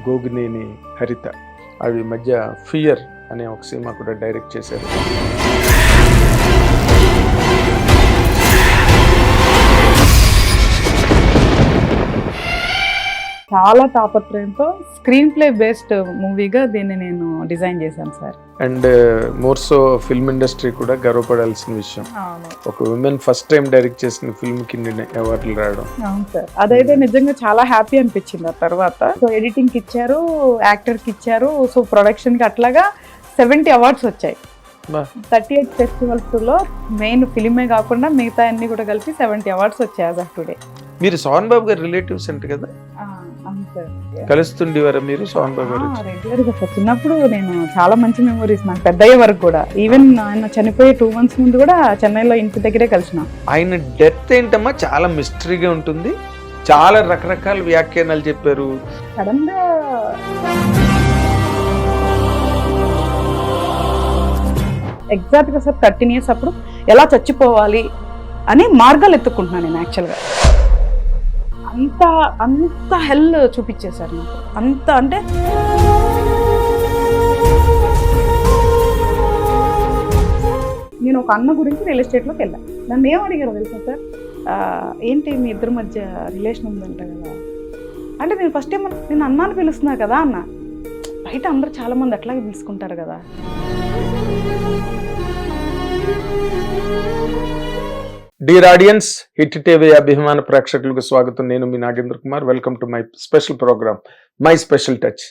గోగినేని హరిత. అవి మధ్య ఫియర్ అనే ఒక సినిమా కూడా డైరెక్ట్ చేశారు. చాలా తాపత్రయంతో స్క్రీన్ ప్లే బేస్డ్ మూవీగా దీన్ని నేను డిజైన్ చేశాను sir. And more so film industry కూడా గర్వపడాల్సిన విషయం. ఒక ఉమెన్ ఫస్ట్ టైం డైరెక్ట్ చేసిన ఫిల్మ్ కి అవార్డులు రావడం. అవును సార్, అదైతే నిజంగా చాలా హ్యాపీ అనిపించింది. ఆ తర్వాత సో ఎడిటింగ్ కి ఇచ్చారు, యాక్టర్ కి ఇచ్చారు, సో ప్రొడక్షన్ కి అట్లాగా 70 అవార్డ్స్ వచ్చాయి. 38 ఫెస్టివల్స్ లో మెయిన్ ఫిలిమే కాకుండా మిగతా అన్ని కూడా కలిపి 70 అవార్డ్స్ వచ్చాయి యాజ్ ఆఫ్ టుడే. మీరు సోహన్ బాబు గారు రిలేటివ్స్ అంట కదా, కలుస్తుండేవారా మీరు సోహన్ బాబు గారు? రెగ్యులర్ గా చిన్నప్పుడు నేను చాలా మంచి మెమరీస్ నాకు పెద్దయ్యే వరకు కూడా. ఈవెన్ ఆయన చనిపోయే 2 months ముందు కూడా చెన్నైలో ఇంటి దగ్గరే కలిసిన. ఆయన డెత్ ఏంటమ్మా చాలా మిస్టరీగా ఉంటుంది, చాలా రకరకాల వ్యాఖ్యానాలు చెప్పారు. సడన్ గా ఎగ్జాక్ట్ గా సార్ 13 years అప్పుడు ఎలా చచ్చిపోవాలి అని మార్గాలు ఎత్తుకుంటున్నాను నేను. యాక్చువల్గా అంత అంత హెల్ చూపించేశారు నాకు. అంత అంటే నేను ఒక అన్న గురించి రియల్ ఎస్టేట్లోకి వెళ్ళాను. నన్ను ఏం అడిగారు తెలుసా సార్, ఏంటి మీ ఇద్దరి మధ్య రిలేషన్ ఉందంట కదా అంటే, నేను ఫస్ట్ ఏమన్నా నేను అన్నాను పిలుస్తున్నా కదా అన్న. బయట అందరూ చాలా మంది అట్లాగే పిలుచుకుంటారు కదా. డియర్ ఆడియన్స్, హిట్ టీవీ అభిమాన ప్రేక్షకులకు స్వాగతం. నేను మీ Nagendra Kumar. Welcome to my special programme my special touch.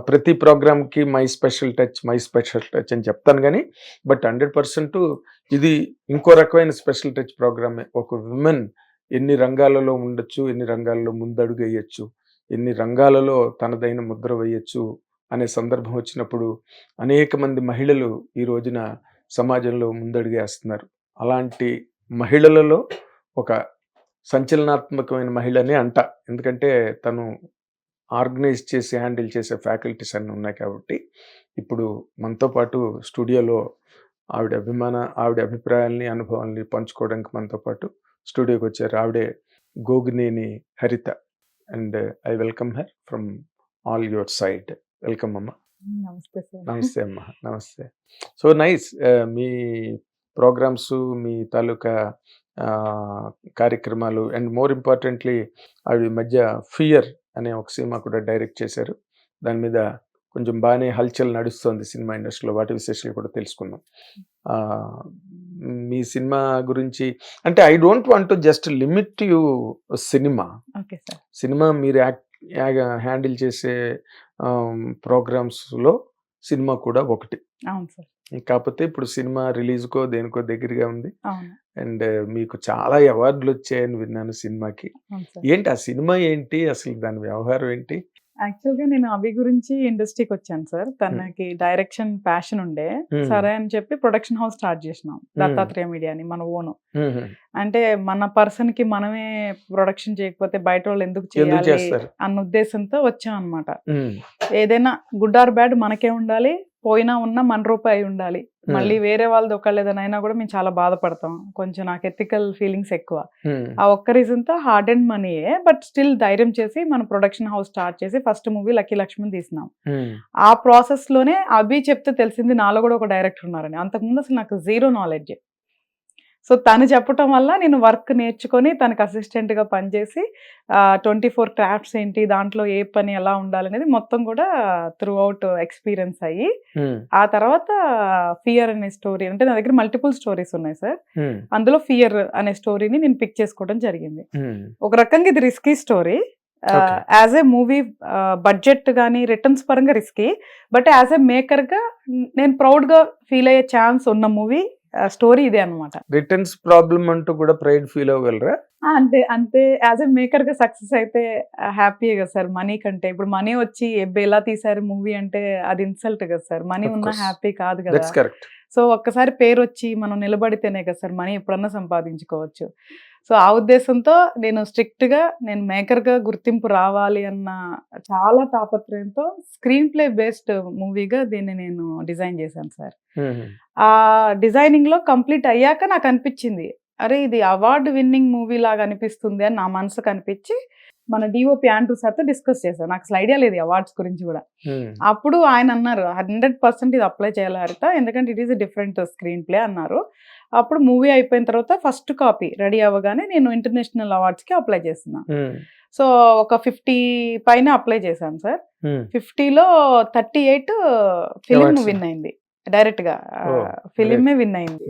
ప్రతి ప్రోగ్రామ్కి మై స్పెషల్ టచ్ అని చెప్తాను కానీ, బట్ 100% ఇది ఇంకో రకమైన స్పెషల్ టచ్ ప్రోగ్రామే. ఒక విమెన్ ఎన్ని రంగాలలో ఉండొచ్చు, ఎన్ని రంగాల్లో ముందడుగు వేయచ్చు, ఎన్ని రంగాలలో తనదైన ముద్ర వేయచ్చు అనే సందర్భం వచ్చినప్పుడు అనేక మంది మహిళలు ఈ రోజున సమాజంలో ముందడుగు వేస్తున్నారు. అలాంటి మహిళలలో ఒక సంచలనాత్మకమైన మహిళనే అంట. ఎందుకంటే తను ఆర్గనైజ్ చేసి హ్యాండిల్ చేసే ఫ్యాకల్టీస్ అన్నీ ఉన్నాయి కాబట్టి. ఇప్పుడు మనతో పాటు స్టూడియోలో ఆవిడ అభిప్రాయాల్ని, అనుభవాల్ని పంచుకోవడానికి మనతో పాటు స్టూడియోకి వచ్చారు. ఆవిడే Gogineni Haritha. And I welcome her from all your side. Welcome అమ్మ. నమస్తే సార్. నమస్తే అమ్మ. నమస్తే. So nice. మీ ప్రోగ్రామ్స్, మీ తాలూకా కార్యక్రమాలు, అండ్ మోర్ ఇంపార్టెంట్లీ అవి మధ్య ఫియర్ అనే ఒక సినిమా కూడా డైరెక్ట్ చేశారు. దాని మీద కొంచెం బాగానే హల్చల్ నడుస్తుంది సినిమా ఇండస్ట్రీలో. వాటి విశేషాలు కూడా తెలుసుకుందాం. మీ సినిమా గురించి అంటే I don't want to just limit you cinema మీరు హ్యాండిల్ చేసే ప్రోగ్రామ్స్లో సినిమా కూడా ఒకటి. కాకపోతే ఇప్పుడు సినిమా రిలీజ్కో దేనికో దగ్గరగా ఉంది. అండ్ మీకు చాలా అవార్డులు వచ్చాయని విన్నాను సినిమాకి. ఏంటి ఆ సినిమా ఏంటి, అసలు దాని వ్యవహారం ఏంటి? యాక్చువల్గా నేను అవి గురించి ఇండస్ట్రీకి వచ్చాను సార్. తనకి డైరెక్షన్ ప్యాషన్ ఉండే, సరే అని చెప్పి ప్రొడక్షన్ హౌస్ స్టార్ట్ చేసినాం, దత్తాత్రేయ మీడియా అని, మన ఓను. అంటే మన పర్సన్ కి మనమే ప్రొడక్షన్ చేయకపోతే బయట వాళ్ళు ఎందుకు చేయాలి అన్న ఉద్దేశంతో వచ్చాం అనమాట. ఏదైనా గుడ్ ఆర్ బ్యాడ్ మనకే ఉండాలి, పోయినా ఉన్న మన రూపాయి ఉండాలి. మళ్ళీ వేరే వాళ్ళది ఒకళ్ళు ఏదైనా అయినా కూడా మేము చాలా బాధపడతాం. కొంచెం నాకు ఎథికల్ ఫీలింగ్స్ ఎక్కువ. ఆ ఒక్క రీజన్ తో హార్డ్ అండ్ మనీయే, బట్ స్టిల్ ధైర్యం చేసి మన ప్రొడక్షన్ హౌస్ స్టార్ట్ చేసి ఫస్ట్ మూవీ లక్కీ లక్ష్మణ్ తీసినాం. ఆ ప్రాసెస్ లోనే అభి చెప్తే తెలిసింది నాలో కూడా ఒక డైరెక్టర్ ఉన్నారని. అంతకుముందు అసలు నాకు జీరో నాలెడ్జ్. సో తను చెప్పటం వల్ల నేను వర్క్ నేర్చుకొని తనకు అసిస్టెంట్ గా పనిచేసి 24 క్రాఫ్ట్స్ ఏంటి, దాంట్లో ఏ పని ఎలా ఉండాలనేది మొత్తం కూడా త్రూ అవుట్ ఎక్స్పీరియన్స్ అయ్యి, ఆ తర్వాత ఫియర్ అనే స్టోరీ, అంటే నా దగ్గర మల్టిపుల్ స్టోరీస్ ఉన్నాయి సార్. అందులో ఫియర్ అనే స్టోరీని నేను పిక్ చేసుకోవడం జరిగింది. ఒక రకంగా ఇది risky story. As a movie budget కానీ రిటర్న్స్ పరంగా risky, but as a maker గా నేను ప్రౌడ్ గా ఫీల్ అయ్యే ఛాన్స్ ఉన్న మూవీ స్టోరీ ఇదే అనమాట. రిటర్న్స్ ప్రాబ్లం అంటూ కూడా ప్రైడ్ ఫీల్ అవ్వగలరా? అంతే అంతే. యాజ్ ఎ మేకర్ గా సక్సెస్ అయితే హ్యాపీ కదా సార్. మనీ కంటే ఇప్పుడు మనీ వచ్చి ఎలా తీసారు మూవీ అంటే అది ఇన్సల్ట్ కదా సార్. మనీ ఉన్నా హ్యాపీ కాదు కదా. సో ఒక్కసారి పేరు వచ్చి మనం నిలబడితేనే కదా సార్ మనీ ఎప్పుడన్నా సంపాదించుకోవచ్చు. సో ఆ ఉద్దేశంతో నేను స్ట్రిక్ట్గా నేను మేకర్గా గుర్తింపు రావాలి అన్న చాలా తాపత్రయంతో స్క్రీన్ ప్లే బేస్డ్ మూవీగా దీన్ని నేను డిజైన్ చేశాను సార్. ఆ డిజైనింగ్లో కంప్లీట్ అయ్యాక నాకు అనిపించింది, అరే ఇది అవార్డు విన్నింగ్ మూవీ లాగా అనిపిస్తుంది అని నా మనసుకు అనిపించి మన డిఓపి ఆండ్రూ సార్తో డిస్కస్ చేశాను. నాకు అసలు ఐడియా లేదు అవార్డ్స్ గురించి కూడా. అప్పుడు ఆయన అన్నారు 100% ఇది అప్లై చేయాలి హరిత, ఎందుకంటే it is different screen play అన్నారు. అప్పుడు మూవీ అయిపోయిన తర్వాత ఫస్ట్ కాపీ రెడీ అవ్వగానే నేను ఇంటర్నేషనల్ అవార్డ్స్కి అప్లై చేస్తున్నాను. సో ఒక 50 పైన అప్లై చేశాను సార్. 50లో 38 ఫిలిం విన్ అయింది, డైరెక్ట్గా ఫిలిమే విన్ అయింది.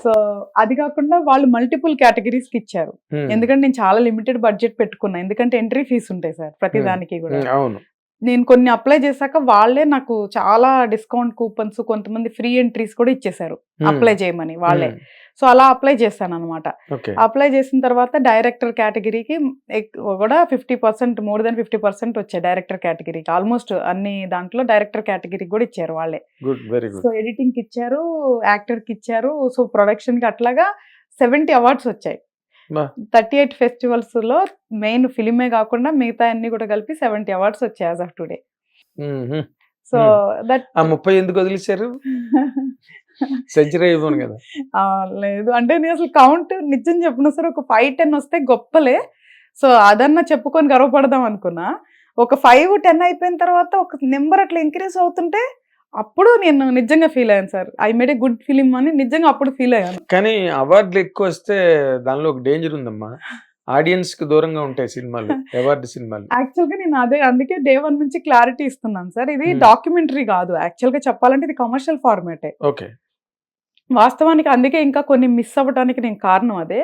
సో అది కాకుండా వాళ్ళు మల్టిపుల్ కేటగిరీస్కి ఇచ్చారు, ఎందుకంటే నేను చాలా లిమిటెడ్ బడ్జెట్ పెట్టుకున్నా, ఎందుకంటే ఎంట్రీ ఫీస్ ఉంటాయి సార్ ప్రతి దానికి కూడా. నేను కొన్ని అప్లై చేశాక వాళ్ళే నాకు చాలా డిస్కౌంట్ కూపన్స్, కొంతమంది ఫ్రీ ఎంట్రీస్ కూడా ఇచ్చేసారు అప్లై చేయమని వాళ్ళే. సో అలా అప్లై చేశాను అనమాట. అప్లై చేసిన తర్వాత డైరెక్టర్ కేటగిరీకి కూడా 50%, మోర్ దెన్ 50% వచ్చాయి డైరెక్టర్ కేటగిరీకి. ఆల్మోస్ట్ అన్ని దాంట్లో డైరెక్టర్ కేటగిరీకి కూడా ఇచ్చారు వాళ్ళే. సో ఎడిటింగ్కి ఇచ్చారు, యాక్టర్కి ఇచ్చారు, సో ప్రొడక్షన్కి, అట్లాగా 70 అవార్డ్స్ వచ్చాయి. 38 ఫెస్టివల్స్ లో మెయిన్ ఫిలిమే కాకుండా మిగతా అన్ని కూడా కలిపి 70 అవార్డ్స్ వచ్చాయి as of today. So that 30 ఎందుకు వదిలేశారు? సెంచరీ అయిపోను కదా. లేదు అంటే నేను అసలు కౌంట్ నిజం చెప్పిన సార్ ఒక 5-10 వస్తే గొప్పలే, సో అదన్నా చెప్పుకొని గర్వపడదాం అనుకున్నా. ఒక 5-10 అయిపోయిన తర్వాత ఒక నెంబర్ అట్లా ఇంక్రీజ్ అవుతుంటే అప్పుడు నేను నిజంగా ఫీల్ అయ్యాను sir, I made a good film అని నిజంగా అప్పుడు ఫీల్ అయ్యాను. కానీ అవార్డులు ఎక్కువ వస్తే దానిలో ఒక డేంజర్ ఉందమ్మా, ఆడియన్స్ కి దూరంగా ఉంటాయి సినిమాలు, అవార్డు సినిమాలు. యాక్చువల్ గా నేను అందుకే డే 1 నుంచి క్లారిటీ ఇస్తున్నాను సార్, ఇది డాక్యుమెంటరీ కాదు, యాక్చువల్ గా చెప్పాలంటే ఇది కమర్షియల్ ఫార్మాటే. ఓకే, వాస్తవానికి అందుకే ఇంకా కొన్ని మిస్ అవ్వడానికి నేను కారణం అదే.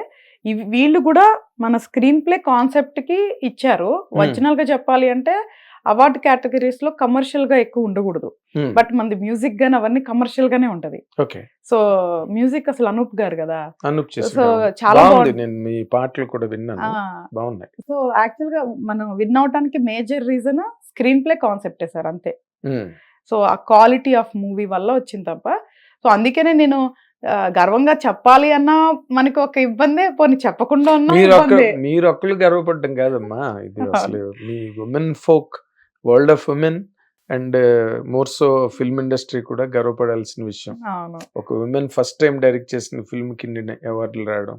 వీళ్ళు కూడా మన స్క్రీన్ ప్లే కాన్సెప్ట్ కి ఇచ్చారు. ఒరిజినల్ గా చెప్పాలి అంటే అవార్డ్ కేటగిరీస్ లో కమర్షియల్ గా ఎక్కువ ఉండకూడదు, బట్ మనది మ్యూజిక్ గానీ అవన్నీ కమర్షియల్ గానే ఉంటది. సో మ్యూజిక్ అసలు అనూప్ గారు కదా, సో చాలా బాగుంది, నేను మీ పాటలు కూడా విన్నాను, బాగున్నాయి. సో యాక్చువల్ గా మనం విన్ అవటానికి మేజర్ రీజన్ స్క్రీన్ ప్లే కాన్సెప్టే సార్, అంతే. సో ఆ క్వాలిటీ ఆఫ్ మూవీ వల్ల వచ్చింది తప్ప. సో అందుకనే నేను గర్వంగా చెప్పాలి అన్నా మనకి ఒక ఇబ్బందే, పోనీ చెప్పకుండా ఉన్నా మీరు ఒక్కళ్ళు గర్వపడడం కాదమ్మా, ఇది అసలు మీ women folk, world of women and more so film industry కూడా గర్వపడాల్సిన విషయం. ఒక ఉమెన్ ఫస్ట్ టైం డైరెక్ట్ చేసిన ఫిల్మ్ కి అవార్డులు రావడం,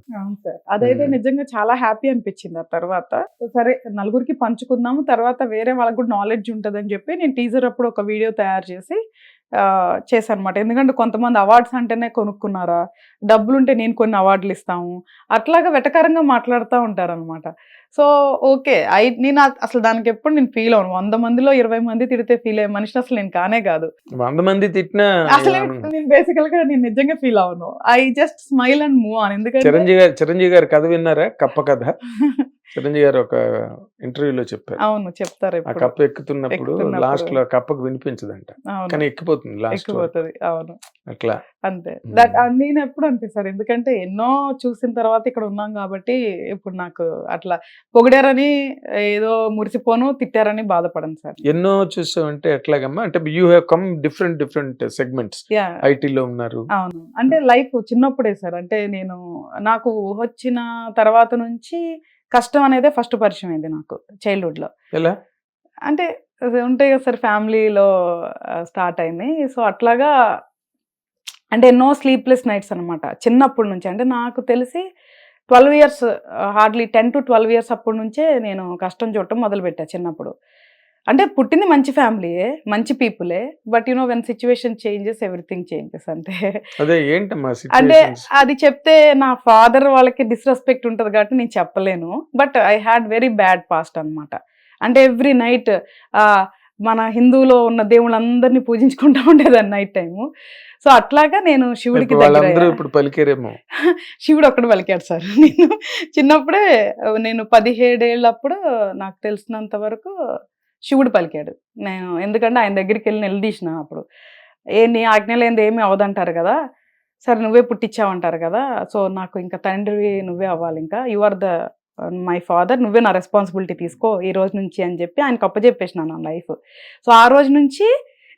అదైతే నిజంగా చాలా హ్యాపీ అనిపించింది. ఆ తర్వాత సరే నలుగురికి పంచుకుందాము, తర్వాత వేరే వాళ్ళకి కూడా నాలెడ్జ్ ఉంటుందని చెప్పి నేను టీజర్ అప్పుడు ఒక వీడియో తయారు చేసి చేశాను అనమాట. ఎందుకంటే కొంతమంది అవార్డ్స్ అంటేనే కొనుక్కున్నారా, డబ్బులుంటే నేను కొన్ని అవార్డులు ఇస్తాము, అట్లాగా వెటకారంగా మాట్లాడుతూ ఉంటారనమాట. సో ఓకే, నేను అసలు దానికి ఎప్పుడు నేను ఫీల్ అవ్వను. 100 మందిలో 20 మంది తిడితే ఫీల్ అయ్యే మనిషిని అసలు నేను కానే కాదు. 100 మంది తిట్టినా అసలు నేను బేసికల్ గా నేను నిజంగా ఫీల్ అవ్వను. I just smile and move on. ఎందుకంటే చిరంజీవి గారి కథ విన్నారా, కప్ప కథ? చిరంజీవి గారు ఒక ఇంటర్వ్యూలో చెప్పారు. అవును, చెప్తారు. ఆ కప్ప ఎక్కుతున్నప్పుడు లాస్ట్ లో కప్పకు వినిపించదంట, కానీ ఎక్కిపోతుంది లాస్ట్. అవును, అట్లా అంతే. నేను ఎప్పుడు అనిపిస్తారు, ఎందుకంటే ఎన్నో చూసిన తర్వాత ఇక్కడ ఉన్నాం కాబట్టి ఇప్పుడు నాకు అట్లా పొగిడారని ఏదో మురిసిపోను, తిట్టారని బాధపడను సార్. ఎన్నో చూసామంటే ఎట్లాగమ్మా, అంటే you have come different segments, ఐటీలో ఉన్నారు. అవును, అంటే లైఫ్ చిన్నప్పుడే సార్, అంటే నాకు వచ్చిన తర్వాత నుంచి కష్టం అనేది ఫస్ట్ పరిచయం అయింది నాకు చైల్డ్హుడ్ లో. ఎలా అంటే ఉంటాయి కదా సార్, ఫ్యామిలీలో స్టార్ట్ అయింది. సో అట్లాగా అంటే ఎన్నో స్లీప్లెస్ నైట్స్ అనమాట చిన్నప్పటి నుంచి. అంటే నాకు తెలిసి 12 ఇయర్స్, హార్డ్లీ 10 to 12 ఇయర్స్ అప్పటి నుంచే నేను కష్టం చూడటం మొదలుపెట్టా చిన్నప్పుడు. అంటే పుట్టింది మంచి ఫ్యామిలీయే, మంచి పీపులే, but when situation changes everything changes, అంతే. అంటే అది చెప్తే నా ఫాదర్ వాళ్ళకి డిస్రెస్పెక్ట్ ఉంటుంది కాబట్టి నేను చెప్పలేను, but I had very bad past అనమాట. అంటే ఎవ్రీ నైట్ మన హిందువులో ఉన్న దేవుళ్ళందరినీ పూజించుకుంటూ ఉండేదాన్ని నైట్ టైము. సో అట్లాగా నేను శివుడికి శివుడు ఒక్కడు పలికాడు సార్. నేను చిన్నప్పుడే, నేను 17 ఏళ్ళప్పుడు నాకు తెలిసినంత వరకు శివుడు పలికాడు. ఎందుకంటే ఆయన దగ్గరికి వెళ్ళి నిలదీసిన అప్పుడు, నీ ఆజ్ఞలేంది ఏమీ అవదంటారు కదా, సరే నువ్వే పుట్టించావంటారు కదా, సో నాకు ఇంకా తండ్రి నువ్వే అవ్వాలి, ఇంకా you are the my father, నువ్వే నా రెస్పాన్సిబిలిటీ తీసుకో ఈ రోజు నుంచి అని చెప్పి ఆయనకు అప్పచెప్పేసిన నా లైఫ్. సో ఆ రోజు నుంచి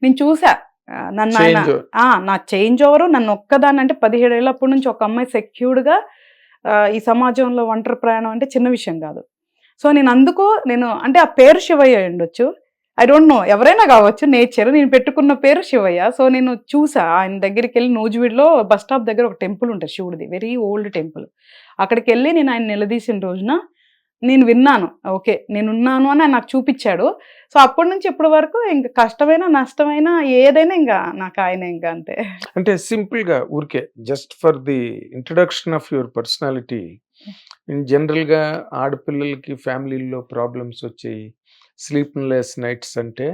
నేను చూసా నన్ను ఆయన, నా చేంజ్ ఓవరు, నన్ను ఒక్కదాన్ని, అంటే 17 ఏళ్ళప్పటి నుంచి ఒక అమ్మాయి సెక్యూర్డ్గా ఈ సమాజంలో ఒంటరి ప్రయాణం అంటే చిన్న విషయం కాదు. సో నేను అంటే ఆ పేరు శివయ్య ఉండొచ్చు, ఐ డోంట్ నో, ఎవరైనా కావచ్చు, నేచర్. నేను పెట్టుకున్న పేరు శివయ్య. సో నేను చూసా ఆయన దగ్గరికి వెళ్ళి, నూజివీడులో బస్ స్టాప్ దగ్గర ఒక టెంపుల్ ఉంటుంది శివుడిది, వెరీ ఓల్డ్ టెంపుల్. అక్కడికి వెళ్ళి నేను ఆయన నిలదీసిన రోజున నేను విన్నాను, ఓకే నేనున్నాను అని ఆయన నాకు చూపించాడు. సో అప్పటి నుంచి ఇప్పటి వరకు ఇంకా కష్టమైనా నష్టమైనా ఏదైనా ఇంకా నాకు ఆయన ఇంకా అంతే. అంటే సింపుల్ గా ఊరికే just for the introduction of your personality, in general గా ఆడపిల్లలకి ఫ్యామిలీలో ప్రాబ్లమ్స్ వచ్చాయి, స్లీప్లెస్ నైట్స్ అంటే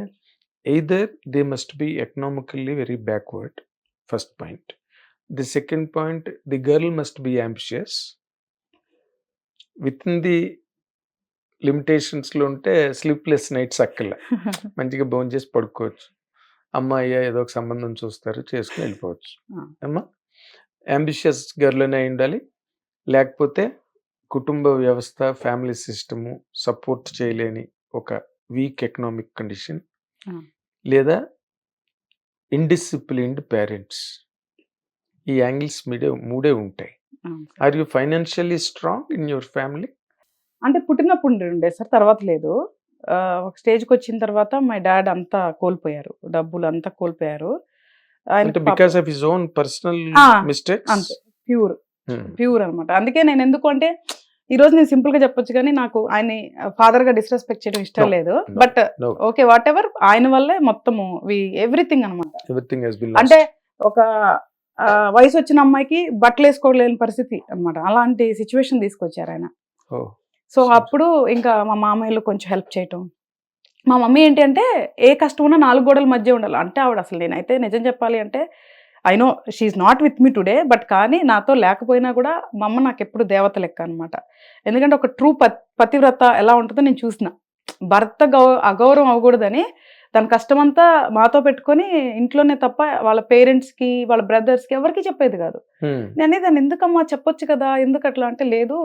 either they must be economically very backward, first point. The second point, the girl must be ambitious. Within the లిమిటేషన్స్లో ఉంటే sleepless nights అక్కర్లే, మంచిగా భోజనం చేసి పడుకోవచ్చు, అమ్మాయి ఏదో ఒక సంబంధం చూస్తారు, చేసుకుని వెళ్ళిపోవచ్చు. అమ్మా అంబిషియస్ గర్ల్ అనే ఉండాలి, లేకపోతే కుటుంబ వ్యవస్థ, ఫ్యామిలీ సిస్టము సపోర్ట్ చేయలేని ఒక వీక్ ఎకనామిక్ కండిషన్, లేదా ఇండిసిప్లిన్డ్ పేరెంట్స్. ఈ యాంగిల్స్ మూడే ఉంటాయి. Are you financially strong in your family? అంటే పుట్టినప్పుడు ఉండే సార్, తర్వాత లేదు. ఒక స్టేజ్కి వచ్చిన తర్వాత మై డాడ్ అంతా కోల్పోయారు, డబ్బులు అంతా కోల్పోయారు. అంటే because of his own personal mistakes. అంతే, ప్యూర్ అనమాట. అందుకే నేను ఎందుకు అంటే ఈ రోజు నేను సింపుల్ గా చెప్పొచ్చు, కానీ నాకు ఆయన ఫాదర్ గా డిస్రెస్పెక్ట్ చేయడం ఇష్టం లేదు. బట్ ఓకే, వాట్ ఎవర్, ఆయన వల్లే మొత్తము ఎవ్రీథింగ్ అనమాట. అంటే ఒక వయసు వచ్చిన అమ్మాయికి బట్టలు వేసుకోలేని పరిస్థితి అనమాట, అలాంటి సిచ్యువేషన్ తీసుకొచ్చారు ఆయన. సో అప్పుడు ఇంకా మా మామయ్యలు కొంచెం హెల్ప్ చేయటం. మా మమ్మీ ఏంటి అంటే ఏ కష్టం ఉన్నా 4 గోడల మధ్య ఉండాలి అంటే ఆవిడ అసలు, నేనైతే నిజం చెప్పాలి అంటే I know she not with me today, but కానీ నాతో లేకపోయినా కూడా మా అమ్మ నాకు ఎప్పుడు దేవత లెక్క అనమాట. ఎందుకంటే ఒక ట్రూ పతివ్రత ఎలా ఉంటుందో నేను చూసిన. భర్త అగౌరవం అవ్వకూడదని దాని కష్టమంతా మాతో పెట్టుకొని ఇంట్లోనే తప్ప వాళ్ళ పేరెంట్స్కి, వాళ్ళ బ్రదర్స్కి ఎవరికి చెప్పేది కాదు. నేను దాన్ని ఎందుకమ్మా చెప్పొచ్చు కదా, ఎందుకు అట్లా అంటే, లేదు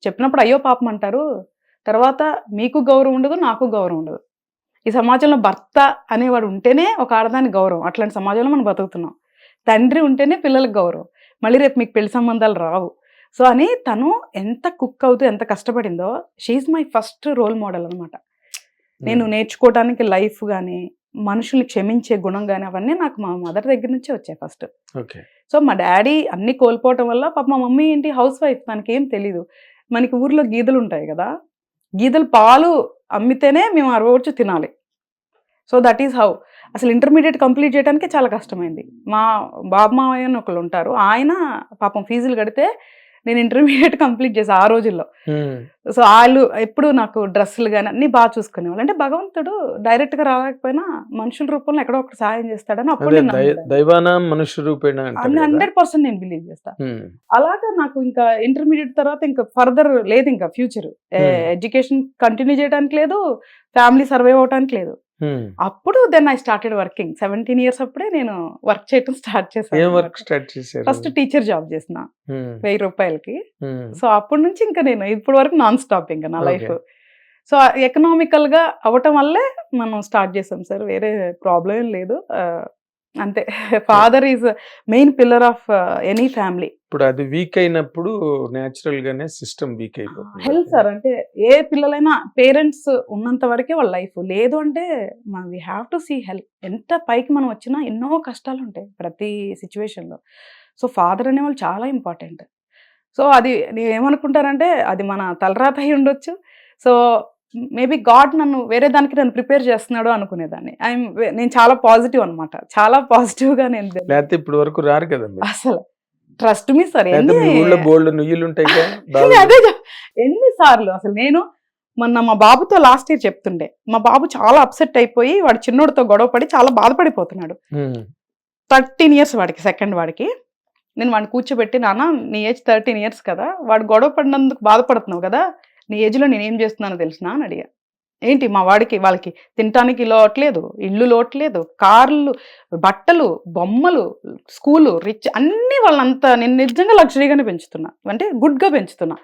చెప్పినప్పుడు అయ్యో పాపం అంటారు, తర్వాత మీకు గౌరవం ఉండదు, నాకు గౌరవం ఉండదు. ఈ సమాజంలో భర్త అనేవాడు ఉంటేనే ఒక ఆడదానికి గౌరవం. అట్లాంటి సమాజంలో మనం బతుకుతున్నాం. తండ్రి ఉంటేనే పిల్లలకు గౌరవం, మళ్ళీ రేపు మీకు పెళ్లి సంబంధాలు రావు. సో అని తను ఎంత కుక్ అవుతూ ఎంత కష్టపడిందో, she my first role model అనమాట. నేను నేర్చుకోవడానికి లైఫ్ కానీ, మనుషుల్ని క్షమించే గుణం కానీ, అవన్నీ నాకు మా మదర్ దగ్గర నుంచే వచ్చాయి ఫస్ట్. సో మా డాడీ అన్ని కోల్పోవటం వల్ల పాప మా మమ్మీ ఏంటి హౌస్ వైఫ్, తనకేం తెలీదు. మనకి ఊర్లో గీదలు ఉంటాయి కదా, గీదలు పాలు అమ్మితేనే మేము ఆ రోజు తినాలి. So that is how. అసలు ఇంటర్మీడియట్ కంప్లీట్ చేయడానికి చాలా కష్టమైంది. మా బాబు మావయ్య అని ఒకళ్ళు ఉంటారు, ఆయన పాపం ఫీజులు కడితే నేను ఇంటర్మీడియట్ కంప్లీట్ చేసా ఆ రోజుల్లో. సో వాళ్ళు ఎప్పుడు నాకు డ్రెస్సులు కానీ అన్ని బాగా చూసుకునేవాళ్ళు. అంటే భగవంతుడు డైరెక్ట్ గా రాకపోయినా మనుషుల రూపంలో ఎక్కడో ఒకటి సాయం చేస్తాడని అప్పుడు 100% నేను బిలీవ్ చేస్తా. అలాగా నాకు ఇంకా ఇంటర్మీడియట్ తర్వాత ఇంకా ఫర్దర్ లేదు, ఇంకా ఫ్యూచర్ ఎడ్యుకేషన్ కంటిన్యూ చేయడానికి లేదు, ఫ్యామిలీ సర్వైవ్ అవడానికి లేదు. అప్పుడు then I started working. 17 years అప్పుడే నేను వర్క్ చేయడం స్టార్ట్ చేశాను. ఫస్ట్ టీచర్ జాబ్ చేసిన 1000 రూపాయలకి. సో అప్పటి నుంచి ఇంకా నేను ఇప్పటి వరకు నాన్ స్టాప్ ఇంకా నా లైఫ్. సో ఎకనామికల్ గా అవటం వల్లే మనం స్టార్ట్ చేసాం సార్, వేరే ప్రాబ్లం ఏం లేదు. అంతే, father is main pillar of any family. ఇప్పుడు అది వీక్ అయినప్పుడు న్యాచురల్ గానే సిస్టమ్ వీక్ అయిపోతుంది. హెల్త్ సార్, అంటే ఏ పిల్లలైనా పేరెంట్స్ ఉన్నంత వరకే వాళ్ళ లైఫ్, లేదు అంటే we have to see help. ఎంత పైకి మనం వచ్చినా ఎన్నో కష్టాలు ఉంటాయి ప్రతి సిచ్యువేషన్లో. సో ఫాదర్ అనేవాళ్ళు చాలా ఇంపార్టెంట్. సో అది నేను ఏమనుకుంటానంటే అది మన తలరాత అయి ఉండొచ్చు. సో మేబీ గాడ్ వేరే దానికి నన్ను ప్రిపేర్ చేస్తున్నాడు అనుకునేదాన్ని. నేను చాలా పాజిటివ్ అనమాట, చాలా పాజిటివ్గా నేను ఇప్పుడు వరకు రారు కదా అసలు. ట్రస్ట్ మీ సార్, అదే ఎన్నిసార్లు అసలు నేను మొన్న మా బాబుతో లాస్ట్ ఇయర్ చెప్తుండే, మా బాబు చాలా అప్సెట్ అయిపోయి వాడు చిన్నోడితో గొడవపడి చాలా బాధపడిపోతున్నాడు. 13 years వాడికి, సెకండ్ వాడికి. నేను వాడిని కూర్చోబెట్టి, నాన్న నీ ఏజ్ 13 years కదా, వాడు గొడవ పడినందుకు బాధపడుతున్నావు కదా, నీ ఏజ్లో నేనేం చేస్తున్నానో తెలిసినా అని అడిగా. ఏంటి మా వాళ్ళకి తినటానికి లోట్లేదు, ఇల్లు లోట్లేదు, కార్లు, బట్టలు, బొమ్మలు, స్కూలు, రిచ్ అన్నీ వాళ్ళంతా నేను నిజంగా లగ్జరీగానే పెంచుతున్నా, అంటే గుడ్గా పెంచుతున్నా.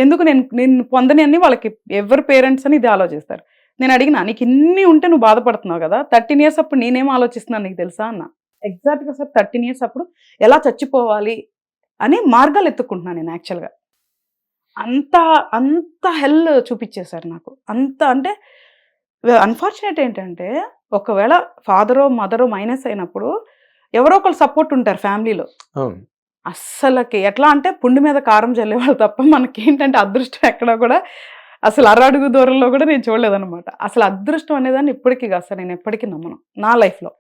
ఎందుకు నేను పొందని అన్ని వాళ్ళకి ఎవరి పేరెంట్స్ అని ఇది ఆలోచిస్తారు. నేను అడిగినా, నీకు ఇన్ని ఉంటే నువ్వు బాధపడుతున్నావు కదా, 13 years అప్పుడు నేనేం ఆలోచిస్తున్నాను నీకు తెలుసా అన్న. ఎగ్జాక్ట్గా సార్ 13 years అప్పుడు ఎలా చచ్చిపోవాలి, అని మార్గాలు ఎత్తుక్కుంటున్నాను నేను యాక్చువల్గా. అంత అంత హెల్ చూపించేశారు నాకు. అంత అంటే అన్ఫార్చునేట్ ఏంటంటే ఒకవేళ ఫాదరో మదరో మైనస్ అయినప్పుడు ఎవరో ఒకళ్ళు సపోర్ట్ ఉంటారు ఫ్యామిలీలో. అవును. అస్సలకి ఎట్లా అంటే పుండి మీద కారం చల్లేవాళ్ళు తప్ప మనకి ఏంటంటే అదృష్టం ఎక్కడ కూడా అసలు అరడుగు దూరంలో కూడా నేను చూడలేదన్నమాట. అసలు అదృష్టం అనేదాన్ని ఇప్పటికీ కాదు సార్, నేను ఎప్పటికీ నమ్మను నా లైఫ్లో.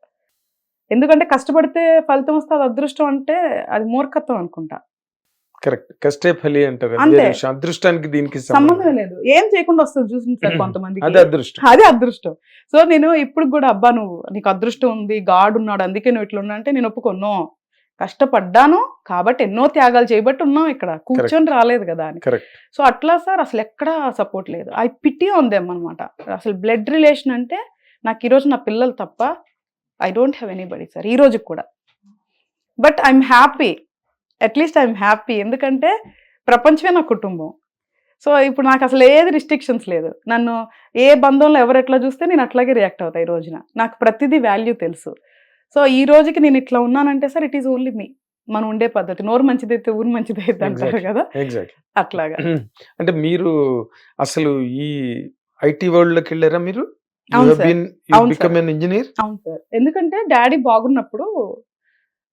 ఎందుకంటే కష్టపడితే ఫలితం వస్తే అది అదృష్టం అంటే అది మూర్ఖత్వం అనుకుంటా. కరెక్ట్. కష్టే ఫలి అంటారు. అంతే. అదృష్టానికి దీనికి సంబంధం లేదు. ఏం చేయకుండా వస్తుంది చూసింది సార్ కొంతమంది. అది అదృష్టం. అదే అదృష్టం. సో నేను ఇప్పుడు కూడా అబ్బా నువ్వు నీకు అదృష్టం ఉంది, గాడ్ ఉన్నాడు అందుకే నువ్వు ఇట్లా ఉన్నా అంటే నేను ఒప్పుకోను. కష్టపడ్డాను కాబట్టి ఎన్నో త్యాగాలు చేయబట్టి ఉన్నాం ఇక్కడ, కూర్చొని రాలేదు కదా అని. కరెక్ట్. సో అట్లా సార్ అసలు ఎక్కడా సపోర్ట్ లేదు. ఐ పిటీ ఆన్ దెమ్ అనమాట. అసలు బ్లడ్ రిలేషన్ అంటే నాకు ఈరోజు నా పిల్లలు తప్ప I don't have anybody sir ఈ రోజుకి కూడా. But I'm happy, at least I'm happy. ఎందుకంటే ప్రపంచమే నా కుటుంబం. సో ఇప్పుడు నాకు అసలు ఏది రిస్ట్రిక్షన్స్ లేదు. నన్ను ఏ బంధంలో ఎవరు ఎట్లా చూస్తే నేను అట్లాగే రియాక్ట్ అవుతాను. ఈ రోజున నాకు ప్రతిదీ వాల్యూ తెలుసు. సో ఈ రోజుకి నేను ఇట్లా ఉన్నానంటే సార్ ఇట్ ఈస్ ఓన్లీ మీ. మనం ఉండే పద్ధతి నోరు మంచిదైతే ఊరు మంచిదైతే అంటారు కదా, అట్లాగా. అంటే మీరు అసలు ఈ ఐటీ వరల్డ్ లోకి వెళ్ళారా మీరు? ఇంజనీర్? అవును సార్. ఎందుకంటే డాడీ బాగున్నప్పుడు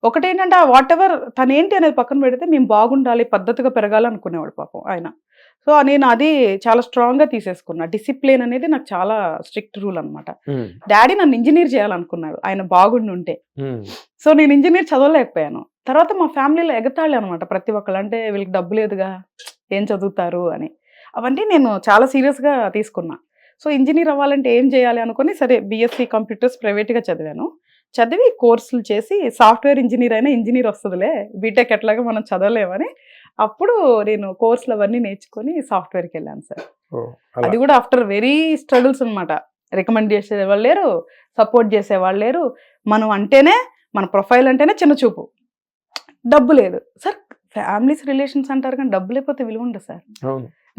ఒకటేంటంటే వాట్ ఎవర్ తనేంటి అనేది పక్కన పెడితే మేము బాగుండాలి, పద్ధతిగా పెరగాలి అనుకునేవాడు పాపం ఆయన. సో నేను అది చాలా స్ట్రాంగ్ గా తీసేసుకున్నా. డిసిప్లిన్ అనేది నాకు చాలా స్ట్రిక్ట్ రూల్ అనమాట. డాడీ నన్ను ఇంజనీర్ చేయాలనుకున్నాడు ఆయన బాగుండి ఉంటే. సో నేను ఇంజనీర్ చదవలేకపోయాను. తర్వాత మా ఫ్యామిలీలో ఎగతాళి అనమాట ప్రతి ఒక్కళ్ళు. అంటే వీళ్ళకి డబ్బు లేదుగా ఏం చదువుతారు అని. అవన్నీ నేను చాలా సీరియస్ గా తీసుకున్నా. సో ఇంజనీర్ అవ్వాలంటే ఏం చేయాలి అనుకుని సరే బిఎస్సి కంప్యూటర్స్ ప్రైవేట్గా చదివాను. చదివి కోర్సులు చేసి సాఫ్ట్వేర్ ఇంజనీర్ అయినా ఇంజనీర్ వస్తుందిలే, బీటెక్ ఎట్లాగా మనం చదవలేమని అప్పుడు నేను కోర్సులు అవన్నీ నేర్చుకొని సాఫ్ట్వేర్కి వెళ్ళాను సార్. అది కూడా ఆఫ్టర్ వెరీ స్ట్రగుల్స్ అనమాట. రికమెండ్ చేసేవాళ్ళు లేరు, సపోర్ట్ చేసేవాళ్ళు లేరు. మనం అంటేనే మన ప్రొఫైల్ అంటేనే చిన్న చూపు, డబ్బు లేదు సార్. ఫ్యామిలీస్ రిలేషన్స్ అంటారు కానీ డబ్బు లేకపోతే విలువ ఉండదు సార్.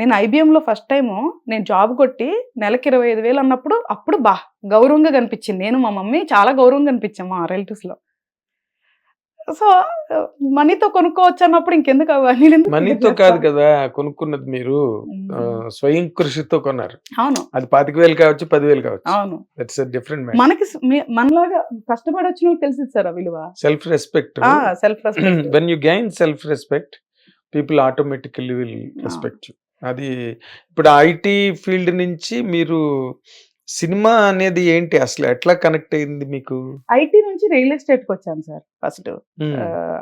నేను ఐబిఎంలో ఫస్ట్ టైము నేను జాబ్ కొట్టి నెలకి 25,000 అన్నప్పుడు అప్పుడు గౌరవంగా కనిపించింది. నేను మా మమ్మీ చాలా గౌరవంగా కనిపించాం మా రిలేటివ్స్లో. సో మనీతో కొనుక్కోవచ్చు అన్నప్పుడు ఇంకెందుకు మనీతో కాదు కదా కొనుక్కున్నది, మీరు స్వయం కృషితో కొన్నారు. అవును, అది 25,000 కావచ్చు, 10,000 కావచ్చు. అవును, దట్స్ ఎ డిఫరెంట్. మనకి మనలాగా కష్టపడి వచ్చిన వాళ్ళకి తెలిసింది సార్ ఆ విలువ. Self respect. When you gain self respect people automatically will respect you. అది ఇప్పుడు ఐటీ ఫీల్డ్ నుంచి మీరు సినిమా అనేది ఏంటి అసలు ఎట్లా కనెక్ట్ అయింది మీకు? ఐటీ నుంచి రియల్ ఎస్టేట్కి వచ్చాను సార్. ఫస్ట్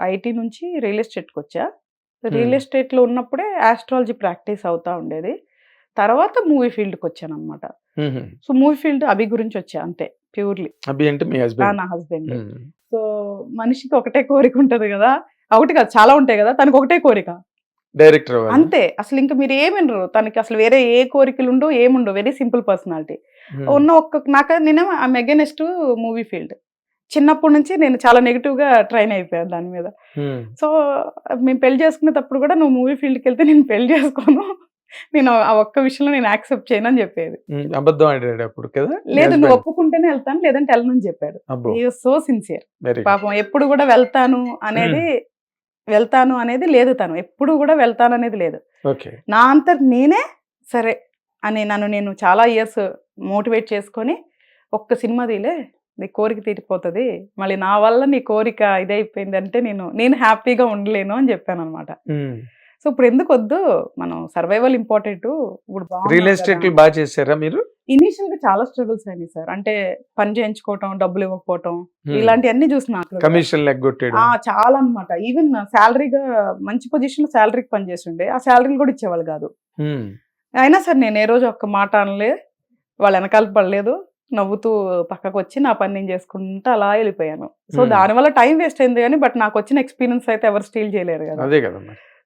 ఐటీ నుంచి రియల్ ఎస్టేట్కి వచ్చా. రియల్ ఎస్టేట్లో ఉన్నప్పుడే ఆస్ట్రాలజీ ప్రాక్టీస్ అవుతా ఉండేది. తర్వాత మూవీ ఫీల్డ్కి వచ్చాను అనమాట. సో మూవీ ఫీల్డ్ అభి గురించి వచ్చా అంతే, ప్యూర్లీ. అభి అంటే మీ హస్బెండ్? నా హస్బెండ్. సో మనిషికి ఒకటే కోరిక ఉంటది కదా, ఒకటి కాదు చాలా ఉంటాయి కదా, తనకు ఒకటే కోరిక, డైరెక్టర్ అంతే. అసలు ఇంకా మీరు ఏమినరు తనకి, అసలు వేరే ఏ కోరికలు ఉండవు ఏముండవు, వెరీ సింపుల్ పర్సనాలిటీ ఉన్న నాకు నేనేమో ఐఎమ్ అగైనెస్ట్ మూవీ ఫీల్డ్. చిన్నప్పటి నుంచి నేను చాలా నెగిటివ్ గా ట్రైన్ అయిపోయాను దాని మీద. సో మేము పెళ్లి చేసుకునేటప్పుడు కూడా నువ్వు మూవీ ఫీల్డ్కి వెళ్తే నేను పెళ్లి చేసుకోను, నేను ఆ ఒక్క విషయంలో నేను యాక్సెప్ట్ చేయను అని చెప్పేది. అబద్ధం ఆడాడు అప్పుడు కదా? లేదు, నువ్వు ఒప్పుకుంటేనే వెళ్తాను లేదంటే వెళ్ళనని చెప్పాడు. సో సిన్సియర్ పాపం. ఎప్పుడు కూడా వెళ్తాను అనేది లేదు, తను ఎప్పుడు కూడా వెళ్తాను అనేది లేదు. నా అంతట నేనే సరే అని నేను చాలా ఇయర్స్ మోటివేట్ చేసుకొని ఒక్క సినిమా తీలే నీ కోరిక తీరిపోతుంది, మళ్ళీ నా వల్ల నీ కోరిక ఇదైపోయింది అంటే నేను హ్యాపీగా ఉండలేను అని చెప్పాను అనమాట. సో ఇప్పుడు ఎందుకు వద్దు, మనం సర్వైవల్ ఇంపార్టెంట్. ఇప్పుడు రియల్ ఎస్టేట్ బాగా చేశారా మీరు? ఇనీషియల్ గా చాలా స్ట్రగుల్స్ అయినాయి సార్. అంటే పని చేయించుకోవటం, డబ్బులు ఇవ్వకపోవటం, ఇలాంటివన్నీ చూసిన కమిషన్ చాలా అనమాట. ఈవెన్ శాలరీగా మంచి పొజిషన్ శాలరీకి పనిచేస్తుండే, ఆ శాలరీలు కూడా ఇచ్చేవాళ్ళు కాదు. అయినా సరే నేను ఏ రోజు ఒక్క మాట అనలే, వాళ్ళ వెనకాల పడలేదు, నవ్వుతూ పక్కకు వచ్చి నా పని నేను చేసుకుంటూ అలా వెళ్ళిపోయాను. సో దానివల్ల టైం వేస్ట్ అయింది కానీ బట్ నాకు వచ్చిన ఎక్స్పీరియన్స్ అయితే ఎవరు స్టీల్ చేయలేరు కదా.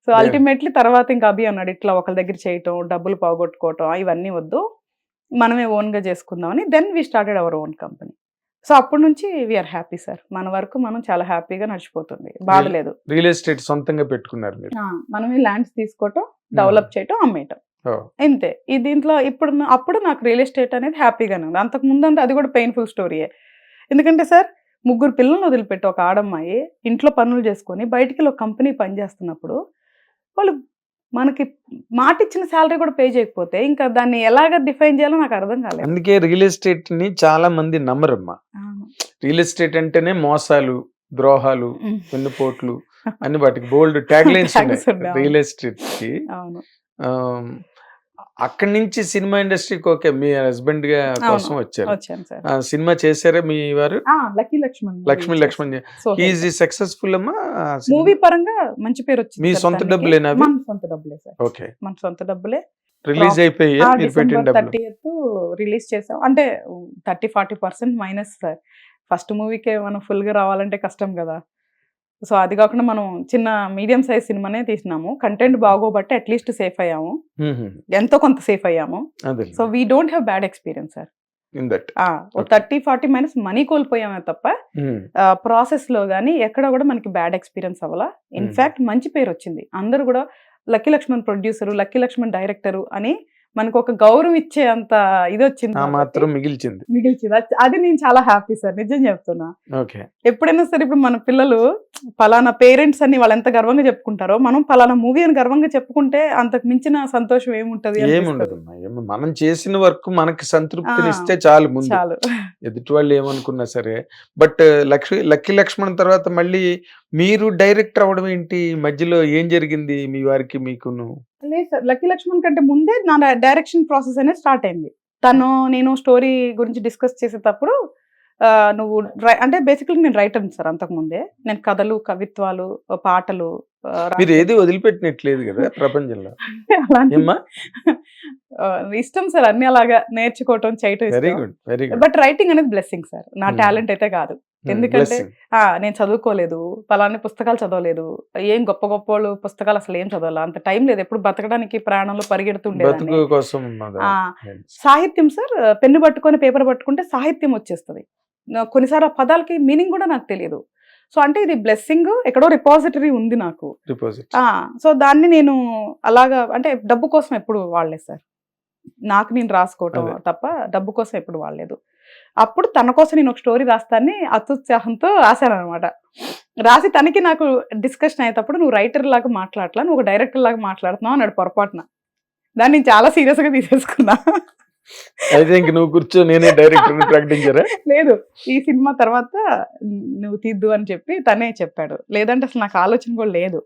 సో అల్టిమేట్లీ తర్వాత ఇంకా అభి అన్నాడు, ఇట్లా ఒకరి దగ్గర చేయటం, డబ్బులు పోగొట్టుకోవటం ఇవన్నీ వద్దు, మనమే ఓన్గా చేసుకుందామని. Then we started our own company. So అప్పటి నుంచి వీఆర్ హ్యాపీ సార్. మన వరకు మనం చాలా హ్యాపీగా నడిచిపోతుంది, బాధ లేదు. రియల్ ఎస్టేట్ సొంతంగా పెట్టుకున్నారు మీరు? మనమే ల్యాండ్స్ తీసుకోవటం, డెవలప్ చేయటం, అమ్మేయటం, ఇంతే. ఈ దీంట్లో అప్పుడు నాకు రియల్ ఎస్టేట్ అనేది హ్యాపీగానే ఉంది. అంతకు ముందు అది కూడా పెయిన్ఫుల్ స్టోరీయే. ఎందుకంటే సార్ ముగ్గురు పిల్లల్ని వదిలిపెట్టి ఒక ఆడమ్మాయి ఇంట్లో పనులు చేసుకొని బయటికి ఒక కంపెనీ పనిచేస్తున్నప్పుడు వాళ్ళు మనకి మాట ఇచ్చిన శాలరీ కూడా పే చేయకపోతే ఇంకా దాన్ని ఎలాగ డిఫైన్ చేయాలో నాకు అర్థం కాలేదు. అందుకే రియల్ ఎస్టేట్ ని చాలా మంది నమ్మరమ్మా. రియల్ ఎస్టేట్ అంటేనే మోసాలు, ద్రోహాలు, వెన్నుపోట్లు అని వాటికి బోల్డ్ ట్యాగ్ లైన్స్ ఉన్నాయి రియల్ ఎస్టేట్ కి. అవును. అక్కడి నుంచి సినిమా ఇండస్ట్రీకి ఓకే మీ హస్బెండ్ గా కోసం వచ్చారు. వచ్చాను సార్. సినిమా చేశారా మీ వారు? Lucky Lakshman. Lakshman is successful అమ్మా. మూవీ పరంగా మంచి పేరు వచ్చింది. మీ సొంత డబ్బులేనా? మన సొంత డబ్బులే సార్. ఓకే, మన సొంత డబ్బులే. రిలీజ్ అయిపోయి December 30th రిలీజ్ చేసాం. అంటే 30-40% మైనస్ సార్. ఫస్ట్ మూవీకే మనం ఫుల్ గా రావాలంటే కష్టం కదా. సో అది కాకుండా మనం చిన్న మీడియం సైజ్ సినిమానే తీసినాము. కంటెంట్ బాగోబట్టి అట్లీస్ట్ సేఫ్ అయ్యాము, ఎంతో కొంత సేఫ్ అయ్యాము. So we don't have bad experience sir. 30-40 minus money కోల్పోయామే తప్ప ప్రాసెస్ లో గానీ ఎక్కడ కూడా మనకి బ్యాడ్ ఎక్స్పీరియన్స్ అవ్వాలా. ఇన్ఫాక్ట్ మంచి పేరు వచ్చింది. అందరూ కూడా lucky Lakshman producer, lucky Lakshman director అని మనకు ఒక గౌరవం ఇచ్చే అంత ఇది వచ్చింది, మాత్రం మిగిల్చింది. అది నేను చాలా హ్యాపీ సార్, నిజం చెప్తున్నా. ఓకే, ఎప్పుడైనా సరే ఇప్పుడు మన పిల్లలు పలానా పేరెంట్స్ అని వాళ్ళు ఎంత గర్వంగా చెప్పుకుంటారో మనం పలానా మూవీ అని గర్వంగా చెప్పుకుంటే అంతకు మించిన సంతోషం ఏముంటది? ఏముండదు. మనం చేసిన వర్క్ మనకి సంతృప్తిని ఇస్తే చాలు. ముందు చాలు, ఎదుటి వాళ్ళు ఏమనుకున్నా సరే. బట్ లక్కీ లక్ష్మణ్ తర్వాత మళ్ళీ మీరు డైరెక్టర్ అవ్వడం ఏంటి? మధ్యలో ఏం జరిగింది మీ వారికి మీకును? లేదు సార్, లక్కీ లక్ష్మణ్ కంటే ముందే నా డైరెక్షన్ ప్రాసెస్ అనేది స్టార్ట్ అయింది. నేను స్టోరీ గురించి డిస్కస్ చేసేటప్పుడు నువ్వు అంటే బేసికలీ నేను రైటర్ సార్. అంతకు ముందే నేను కథలు, కవిత్వాలు, పాటలు మీరు ఏది వదిలిపెట్టినట్లేదు కదా ప్రపంచంలో. ఇష్టం సార్ అన్ని అలాగా నేర్చుకోవటం, చేయటం. Very good, very good. But writing అనేది బ్లెస్సింగ్ సార్, నా టాలెంట్ అయితే కాదు. ఎందుకంటే నేను చదువుకోలేదు, పలానా పుస్తకాలు చదవలేదు, ఏం గొప్ప గొప్ప వాళ్ళు పుస్తకాలు అసలు ఏం చదవాలి, అంత టైం లేదు. ఎప్పుడు బతకడానికి ప్రాణంలో పరిగెడుతుండే. సాహిత్యం సార్, పెన్ను పట్టుకొని పేపర్ పట్టుకుంటే సాహిత్యం వచ్చేస్తుంది. కొన్నిసార్లు ఆ పదాలకి మీనింగ్ కూడా నాకు తెలియదు. సో అంటే ఇది బ్లెస్సింగ్, ఎక్కడో రిపాజిటరీ ఉంది నాకు. సో దాన్ని నేను అలాగా అంటే డబ్బు కోసం ఎప్పుడు వాడలేదు సార్. నాకు నేను రాసుకోవటం తప్ప డబ్బు కోసం ఎప్పుడు వాడలేదు. అప్పుడు తన కోసం నేను ఒక స్టోరీ రాస్తాన్ని అత్యుత్సాహంతో రాశాను అనమాట. రాసి తనకి నాకు డిస్కషన్ అయ్యేటప్పుడు నువ్వు రైటర్ లాగా మాట్లాడలా, నువ్వు ఒక డైరెక్టర్ లాగా మాట్లాడుతున్నావు అన్నాడు పొరపాటున. దాన్ని నేను చాలా సీరియస్ గా తీసేసుకున్నా. నువ్వు కూర్చో, నేనే డైరెక్టర్ ప్రకటించారా? లేదు, ఈ సినిమా తర్వాత నువ్వు తీద్దు అని చెప్పి తనే చెప్పాడు. లేదంటే అసలు నాకు ఆలోచన కూడా లేదు.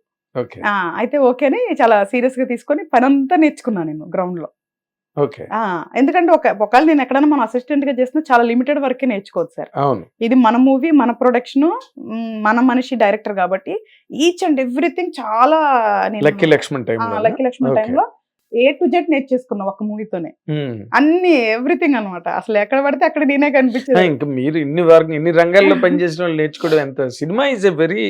అయితే ఓకే అని చాలా సీరియస్ గా తీసుకొని పనంతా నేర్చుకున్నాను నేను గ్రౌండ్ లో. ఎందుకంటే ఒకవేళ నేను ఎక్కడైనా మనం అసిస్టెంట్ గా చేస్తున్నా చాలా లిమిటెడ్ వరకే నేర్చుకోవచ్చు సార్. ఇది మన మూవీ, మన ప్రొడక్షన్, మన మనిషి డైరెక్టర్ కాబట్టి ఈచ్ అండ్ ఎవ్రీథింగ్ చాలా లక్కీ లక్ష్మణ్ టైంలో A to Z నేర్చేసుకున్నా ఒక మూవీతోనే. అన్ని ఎవ్రీథింగ్ అనమాట. అసలు ఎక్కడ పడితే అక్కడ నేనే కనిపించేది. ఇంకా మీరు ఇన్ని రంగాల్లో పనిచేసిన వాళ్ళు నేర్చుకోవడం ఎంత. Cinema is a very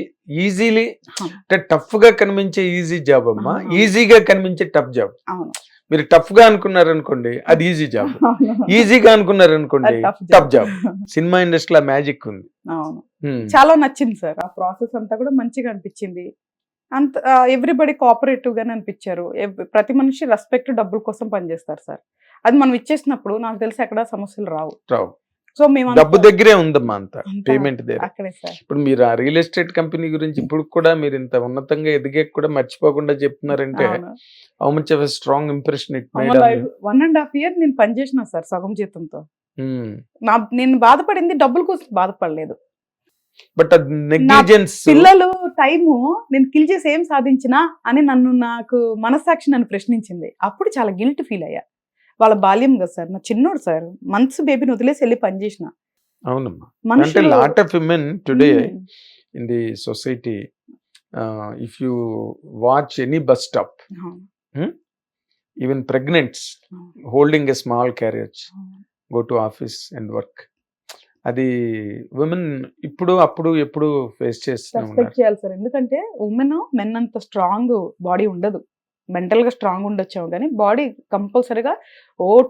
easily అంటే టఫ్ గా కనిపించే ఈజీ జాబ్ అమ్మా, ఈజీగా కనిపించే టఫ్ జాబ్. అవును, మీరు టఫ్ గా అనుకున్నారనుకోండి అది ఈజీ జాబ్, ఈజీగా అనుకున్నారనుకోండి టఫ్ జాబ్. సినిమా ఇండస్ట్రీలో మ్యాజిక్ ఉంది. అవును, చాలా నచ్చింది సార్. ఆ ప్రాసెస్ అంతా కూడా మంచిగా అనిపించింది. అంత ఎవ్రీబడి కోఆపరేటివ్ గానే అనిపించారు. ప్రతి మనిషి రెస్పెక్ట్, డబ్బుల కోసం పనిచేస్తారు సార్. అది మనం ఇచ్చేసినప్పుడు నాకు తెలిసి ఎక్కడ సమస్యలు రావు. సో మేము డబ్బు దగ్గరే ఉందమ్మా, అంత పేమెంట్ దగ్గర. ఇప్పుడు మీరు ఆ రియల్ ఎస్టేట్ కంపెనీ గురించి ఇప్పుడు కూడా మీరు ఇంత ఉన్నతంగా ఎదిగే కూడా మర్చిపోకుండా చెప్తున్నారంటే how much of a strong impression it made on you. 1.5 years నేను పనిచేసిన సార్ సగం జీతంతో. నేను బాధపడింది డబ్బుల కోసం బాధపడలేదు. బట్ నెగ్లిజెన్స్, పిల్లలు టైము నేను కిల్ చేసి ఏం సాధించినా అని నాకు మనస్సాక్షి నన్ను ప్రశ్నించింది. అప్పుడు చాలా గిల్ట్ ఫీల్ అయ్యా. వాళ్ళ బాల్యం కదా సార్, నా చిన్నోడు సార్, మంత్స్ బేబీని వదిలేసి వెళ్ళి పనిచేసిన. అవునమ్మా, అంటే lot of women today in the society, if you watch any bus stop, even pregnants holding a small carriers go to office and work. అది ఉమెన్ ఇప్పుడు అప్పుడు ఎప్పుడు ఫేస్ చేయాలి సార్. ఎందుకంటే ఉమెన్ మెన్ అంత స్ట్రాంగ్ బాడీ ఉండదు. Mental గా strong ఉండొచ్చాము కానీ బాడీ కంపల్సరీగా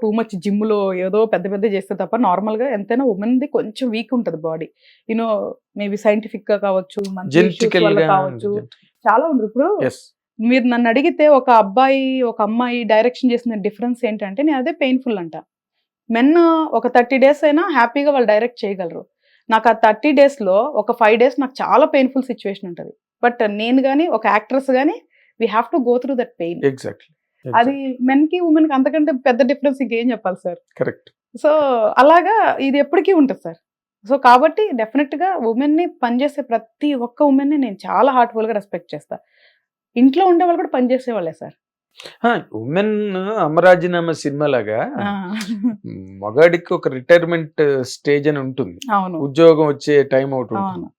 టూ మచ్ జిమ్ లో ఏదో పెద్ద పెద్ద చేస్తే తప్ప నార్మల్ గా ఎంతైనా ఉమెన్ ది కొంచెం వీక్ ఉంటది బాడీ. మేబీ సైంటిఫిక్ గా కావచ్చు, కావచ్చు, చాలా ఉండదు. ఇప్పుడు మీరు నన్ను అడిగితే ఒక అబ్బాయి ఒక అమ్మాయి డైరెక్షన్ చేసిన డిఫరెన్స్ ఏంటంటే నేను అదే పెయిన్ఫుల్ అంట. మెన్ ఒక 30 days అయినా హ్యాపీగా వాళ్ళు డైరెక్ట్ చేయగలరు. నాకు ఆ 30 days లో ఒక 5 days నాకు చాలా పెయిన్ఫుల్ సిచ్యువేషన్ ఉంటుంది. బట్ నేను కానీ ఒక యాక్ట్రెస్ కానీ we have to go through that pain. Exactly. అది మెన్ కి ఉమెన్ కి అంతకంటే పెద్ద డిఫరెన్స్ ఇంకేం చెప్పాలి సార్. కరెక్ట్. సో అలాగా ఇది ఎప్పటికీ ఉంటుంది సార్. సో కాబట్టి డెఫినెట్ గా ఉమెన్ ని పనిచేసే ప్రతి ఒక్క ఉమెన్ ని నేను చాలా హార్ట్ఫుల్ గా రెస్పెక్ట్ చేస్తా. ఇంట్లో ఉండే వాళ్ళు కూడా పనిచేసే వాళ్ళే సార్. ఉమెన్ అమరాజీనామా సినిమా లాగా మగాడికి ఒక రిటైర్మెంట్ స్టేజ్ అని ఉంటుంది, అవును ఉద్యోగం వచ్చే టైం అవుట్ ఉంటుంది, అవును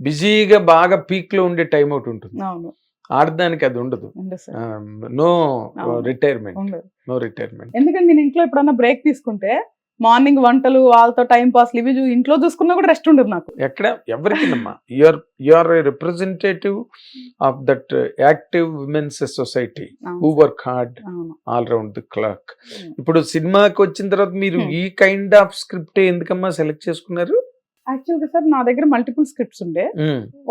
బిజీగా బాగా పీక్ లో ఉండే టైం అవుట్ ఉంటుంది. అవును ఆడదానికి అది ఉండదు. ఉండదు సార్. నో అవును. రిటైర్మెంట్, ఉండదు. No retirement. ఎందుకంటే నేను ఇంట్లో ఎప్పుడన్నా బ్రేక్ తీసుకుంటే మార్నింగ్ వంటలు వాళ్ళతో టైం పాస్ ఇవి ఇంట్లో చూసుకున్నా కూడా రెస్ట్ ఉండదు నాకు. ఎక్కడ ఎవరికినమ్మా you are representative of that active women's society who work hard అవును ఆల్ రౌండ్ ది క్లాక్. ఇప్పుడు సినిమాకి వచ్చిన తర్వాత మీరు ఈ కైండ్ ఆఫ్ స్క్రిప్ట్ ఎందుకమ్మా సెలెక్ట్ చేసుకున్నారు? యాక్చువల్గా సార్ నా దగ్గర మల్టిపుల్ స్క్రిప్ట్స్ ఉండే.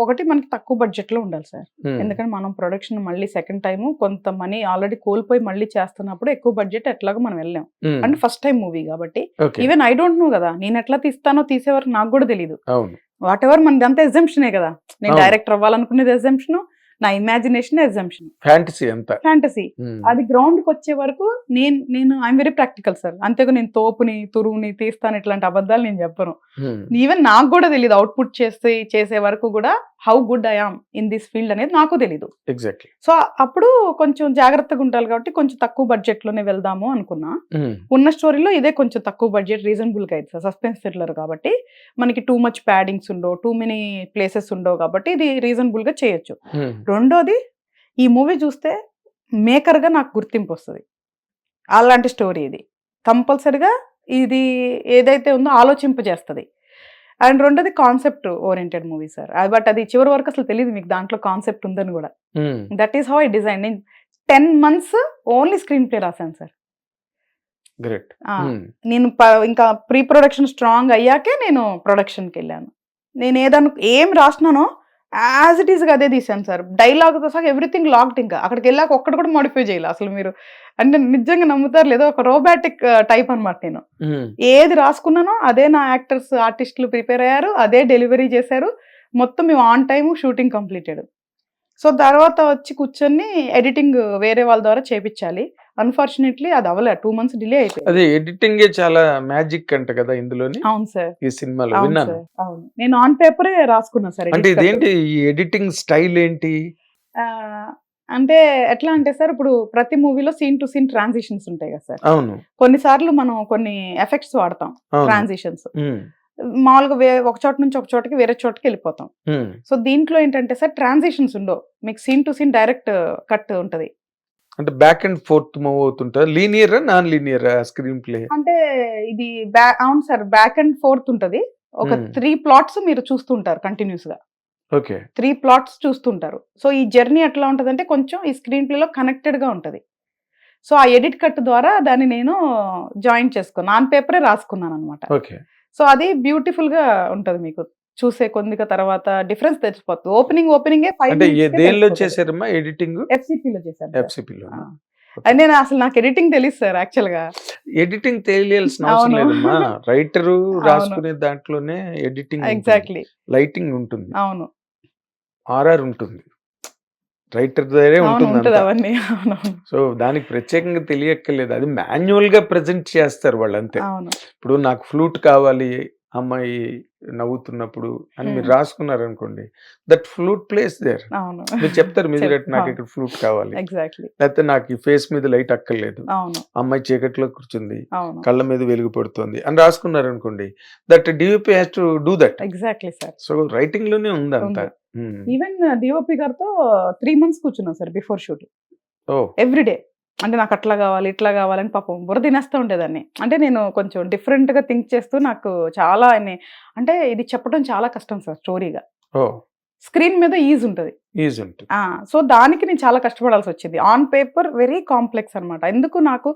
ఒకటి మనకి తక్కువ బడ్జెట్ లో ఉండాలి సార్. ఎందుకంటే మనం ప్రొడక్షన్ మళ్ళీ సెకండ్ టైం కొంత మనీ ఆల్రెడీ కోల్పోయి మళ్ళీ చేస్తున్నప్పుడు ఎక్కువ బడ్జెట్ ఎట్లాగో మనం వెళ్ళాం. అంటే ఫస్ట్ టైం మూవీ కాబట్టి ఈవెన్ ఐ డోంట్ నో కదా, నేను ఎట్లా తీస్తానో తీసే వరకు నాకు కూడా తెలియదు. వాట్ ఎవర్ మనది అంతా ఎగ్జంప్షనే కదా. నేను డైరెక్టర్ అవ్వాలనుకునేది ఎగ్జంప్షన్, నా ఇమాజినేషన్ ఎగ్జంప్షన్, ఫ్యాంటసీ అంతా ఫ్యాంటసీ. అది గ్రౌండ్ కి వచ్చే వరకు నేను ఐఎమ్ వెరీ ప్రాక్టికల్ సార్. అంతేగా నేను తోపుని తురువుని తీస్తాను ఇట్లాంటి అబద్ధాలు నేను చెప్పను. ఈవెన్ నాకు కూడా తెలియదు అవుట్పుట్ చేసే వరకు కూడా how good I am in this field అనేది నాకు తెలీదు. ఎగ్జాక్ట్లీ. సో అప్పుడు కొంచెం జాగ్రత్తగా ఉండాలి కాబట్టి కొంచెం తక్కువ బడ్జెట్ లోనే వెళ్దాము అనుకున్నా. ఉన్న స్టోరీలో ఇదే కొంచెం తక్కువ బడ్జెట్ రీజనబుల్ గా అయితే సస్పెన్స్ థ్రిల్లర్ కాబట్టి మనకి టూ మచ్ ప్యాడింగ్స్ ఉండవు, టూ మెనీ ప్లేసెస్ ఉండవు కాబట్టి ఇది రీజనబుల్ గా చేయొచ్చు. రెండోది ఈ మూవీ చూస్తే మేకర్ గా నాకు గుర్తింపు వస్తుంది. అలాంటి స్టోరీ ఇది కంపల్సరిగా ఇది ఏదైతే ఉందో ఆలోచింపజేస్తుంది. అండ్ రెండోది concept oriented movie sir. But అది చివరి వరకు అసలు తెలియదు మీకు దాంట్లో కాన్సెప్ట్ ఉందని కూడా. That is how I design. నేను 10 months ఓన్లీ స్క్రీన్ ప్లే రాశాను సార్. గ్రేట్. నేను ఇంకా ప్రీ ప్రొడక్షన్ స్ట్రాంగ్ అయ్యాకే నేను ప్రొడక్షన్కి వెళ్ళాను. నేను ఏం రాసినానో యాజ్ ఇట్ ఈస్ గా అదే తీసాను సార్. డైలాగ్తో సహా ఎవ్రీథింగ్ లాక్డ్. ఇంకా అక్కడికి వెళ్ళాక ఒక్కటి కూడా మోడిఫై చేయాలి అసలు. మీరు అంటే నిజంగా నమ్ముతారు లేదో ఒక రోబాటిక్ టైప్ అనమాట. నేను ఏది రాసుకున్నానో అదే నా యాక్టర్స్ ఆర్టిస్టులు ప్రిపేర్ అయ్యారు, అదే డెలివరీ చేశారు. మొత్తం మేము on time shooting completed. So తర్వాత వచ్చి కూర్చొని ఎడిటింగ్ వేరే వాళ్ళ ద్వారా చేపించాలి. అన్ఫార్చునేట్లీ అది అవ్వలే, 2 months డిలే అయిపోయింది. అదే ఎడిటింగ్ చాలా మ్యాజిక్ అంట కదా ఇందులోని. అవును సార్, ఈ సినిమాలో అవును విన్నాను. సార్, అవును. నేను ఆన్ పేపరే రాసుకున్నా సార్. అంటే ఇదేంటి ఈ ఎడిటింగ్ స్టైల్ ఏంటి? అంటే ఎట్లా అంటే సార్, ఇప్పుడు ప్రతి మూవీలో సీన్ టు సీన్ ట్రాన్సిషన్స్ ఉంటాయి కదా సార్. అవును. కొన్నిసార్లు మనం కొన్ని ఎఫెక్ట్స్ వాడతాం, ట్రాన్సిషన్స్. మామూలుగా ఒక చోట నుంచి ఒక చోటకి వేరే చోటకి వెళ్ళిపోతాం. సో దీంట్లో ఏంటంటే సార్ ట్రాన్సిషన్స్ ఉండవు, మీకు scene to scene direct cut ఉంటది. అంటే బ్యాక్ అండ్ ఫోర్త్ మూవ్ అవుతుంటా, linear non linear screenplay? అంటే ఇది అవును సార్, బ్యాక్ అండ్ ఫోర్త్ ఉంటది. ఒక 3 plots మీరు చూస్తుంటారు కంటిన్యూస్ గా. ఓకే, 3 plots చూస్తుంటారు. సో ఈ జర్నీ ఎట్లా ఉంటదంటే కొంచెం ఈ స్క్రీన్ ప్లేలో కనెక్టెడ్ గా ఉంటది. సో ఆ ఎడిట్ కట్ ద్వారా దాన్ని నేను జాయిన్ చేసుకున్నాను, ఆన్ పేపరే రాసుకున్నాను అనమాట. ఓకే. సో అది బ్యూటిఫుల్ గా ఉంటది, మీకు చూసే కొద్దిగా తర్వాత డిఫరెన్స్ తెచ్చిపోతుంది. ఓపెనింగ్ అంటే దేనిలో చేశారమ్మా ఎడిటింగ్? ఎఫ్సిపిలో చేశాను. ఎఫ్సిపిలో. నేను అసలు నాకు ఎడిటింగ్ తెలియదు సార్ యాక్చువల్ గా. ఎడిటింగ్ తెలియాల్సిన అవసరం లేదమ్మా, రైటర్ రాసుకునే దాంట్లోనే ఎడిటింగ్. ఎగ్జాక్ట్లీ. లైటింగ్ ఉంటుంది, అవును, ఆర్ఆర్ ఉంటుంది, రైటర్ దగ్గరే ఉంటుంది అవన్నీ. సో దానికి ప్రత్యేకంగా తెలియక్కర్లేదు, అది మాన్యువల్ గా ప్రెజెంట్ చేస్తారు వాళ్ళు అంతే. ఇప్పుడు నాకు ఫ్లూట్ కావాలి అమ్మాయి నవ్వుతున్నప్పుడు అని మీరు రాసుకున్నారు అనుకోండి, దట్ ఫ్లూట్ ప్లేస్ దేర్. మీరు చెప్తారు మ్యూజిక్ నాకు ఇక్కడ ఫ్లూట్ కావాలి, లేకపోతే నాకు ఈ ఫేస్ మీద లైట్ అక్కర్లేదు, అమ్మాయి చీకట్లో కూర్చుంది, కళ్ళ మీద వెలుగు పడుతుంది అని రాసుకున్నారు అనుకోండి, that DOP has to do that. Exactly sir. So writing లోనే ఉంది అంతా. ఈవెన్ డిఓపి గారితో 3 months కూర్చున్నాం సార్ బిఫోర్ షూట్. ఓ, ఎవ్రీడే. అంటే నాకు అట్లా కావాలి ఇట్లా కావాలని పాపం బుర్ర తినేస్తూ ఉండేదాన్ని. అంటే నేను కొంచెం డిఫరెంట్ గా థింక్ చేస్తూ నాకు చాలా అంటే ఇది చెప్పడం చాలా కష్టం సార్ స్టోరీగా. స్క్రీన్ మీద ఈజీ ఉంటుంది. సో దానికి నేను చాలా కష్టపడాల్సి వచ్చింది. ఆన్ పేపర్ వెరీ కాంప్లెక్స్ అనమాట. ఎందుకు నాకు